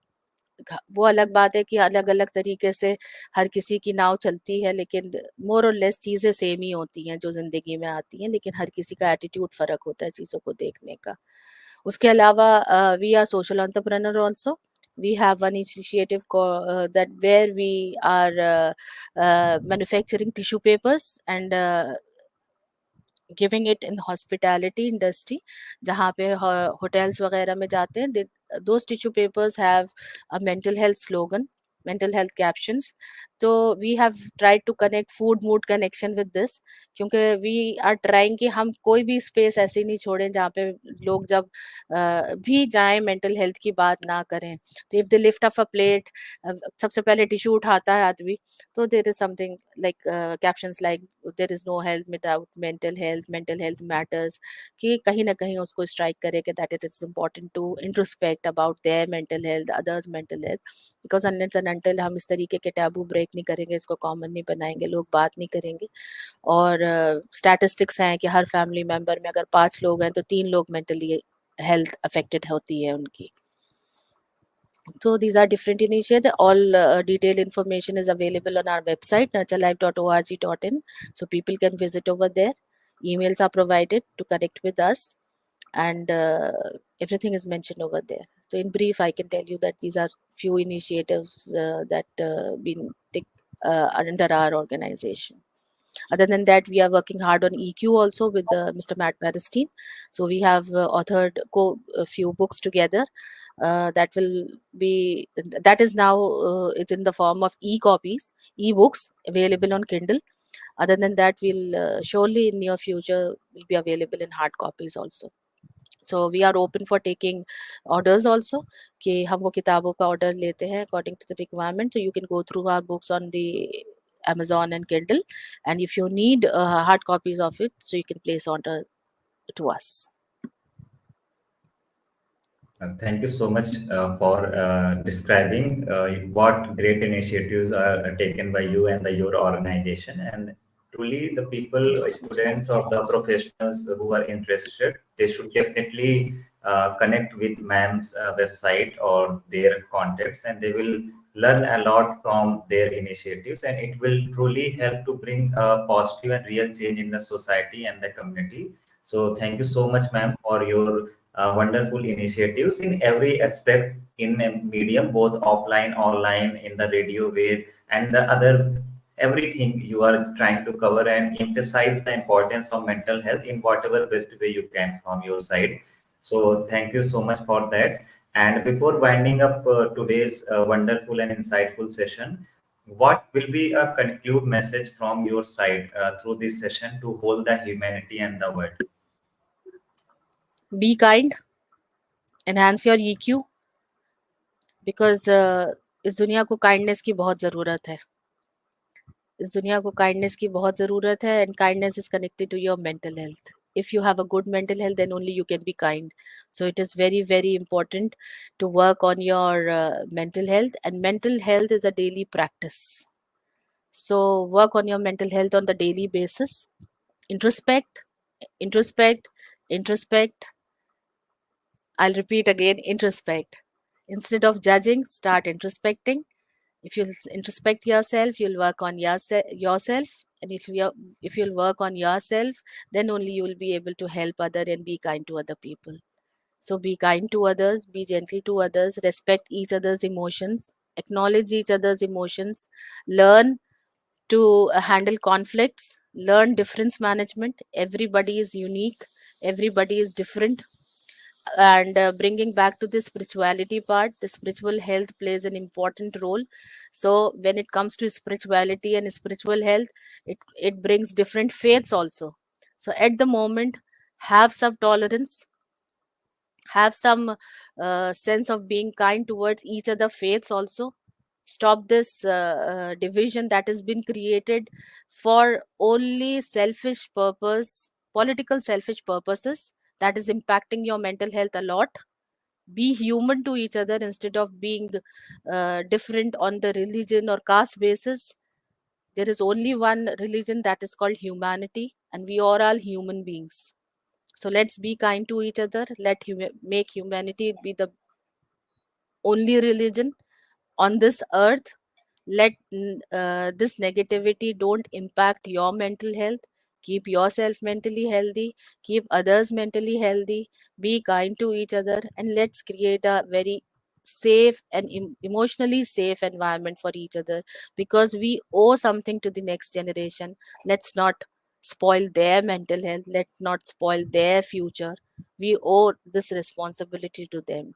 वो अलग बात है कि अलग अलग तरीके से हर किसी की नाव चलती है, लेकिन मोर और लेस चीजें सेम ही होती हैं जो जिंदगी में आती हैं, लेकिन हर किसी का एटीट्यूड फर्क होता है चीजों को देखने का. उसके अलावा we are social entrepreneur also. We have one initiative that where we are manufacturing tissue papers and giving it in hospitality industry, जहाँ पे होटल्स वगैरह में जाते हैं. Those tissue papers have a mental health slogan, mental health captions. तो we have tried to connect food mood connection with this, क्योंकि we are trying कि हम कोई भी स्पेस ऐसी नहीं छोड़ें जहाँ पे लोग जब भी जाएं मेंटल हेल्थ की बात ना करें. तो if they lift up a plate, सबसे पहले टिश्यू उठाता है आदमी, so there is something like captions like there is no health without mental health, mental health matters, कि कहीं ना कहीं उसको strike करे कि that it is important to introspect about their mental health, others mental health, because unless and until हम इस तरीके के टैबू ब्रेक नहीं करेंगे, इसको कॉमन नहीं बनाएंगे, लोग बात नहीं करेंगे. और स्टैटिस्टिक्स हैं कि हर फैमिली मेंबर में अगर 5 लोग हैं तो 3 लोग मेंटली हेल्थ अफेक्टेड होती है उनकी. So these are different initiatives. All detailed information is available on our website nurturelife.org.in. So people can visit over there. Emails are provided to connect with us, and everything is mentioned over there. So in brief, I can tell you that these are few initiatives that been under our organization. Other than that, we are working hard on EQ also with Mr. Matt Baristine. So we have authored a few books together. That will be, that is now it's in the form of e-copies, e-books available on Kindle. Other than that, we'll surely in near future will be available in hard copies also. So we are open for taking orders also, कि हम वो किताबों का order लेते हैं according to the requirement. So you can go through our books on the Amazon and Kindle, and if you need hard copies of it, so you can place order to us. Thank you so much for describing what great initiatives are taken by you and your organization. And truly, the people, students, or the professionals who are interested, they should definitely connect with ma'am's website or their contacts, and they will learn a lot from their initiatives. And it will truly help to bring a positive and real change in the society and the community. So, thank you so much, ma'am, for your wonderful initiatives in every aspect in a medium, both offline, online, in the radio ways, and the other everything you are trying to cover and emphasize the importance of mental health in whatever best way you can from your side. So thank you so much for that. And before winding up today's wonderful and insightful session, what will be a conclude message from your side through this session to hold the humanity and the world? Be kind, enhance your EQ, because इस दुनिया को kindness की बहुत ज़रूरत है. इस दुनिया को काइंडनेस की बहुत ज़रूरत है, and kindness is connected to your mental health. If you have a good mental health, then only you can be kind. So it is very, very important to work on your mental health, and mental health is a daily practice. So work on your mental health on the daily basis. Introspect, introspect, introspect. I'll repeat again, introspect. Instead of judging, start introspecting. If you introspect yourself, you'll work on yourself, and if you'll work on yourself, then only you will be able to help other and be kind to other people. So be kind to others, be gentle to others, respect each other's emotions, acknowledge each other's emotions, learn to handle conflicts, learn difference management. Everybody is unique, everybody is different. And bringing back to the spirituality part, the spiritual health plays an important role. So when it comes to spirituality and spiritual health, it brings different faiths also. So at the moment, have some tolerance, have some sense of being kind towards each other faiths also. Stop this division that has been created for only selfish purpose, political selfish purposes, that is impacting your mental health a lot. Be human to each other instead of being different on the religion or caste basis. There is only one religion, that is called humanity, and we are all human beings. So let's be kind to each other. Make humanity be the only religion on this earth. Let this negativity don't impact your mental health. Keep yourself mentally healthy, keep others mentally healthy, be kind to each other, and let's create a very safe and emotionally safe environment for each other, because we owe something to the next generation. Let's not spoil their mental health, let's not spoil their future. We owe this responsibility to them.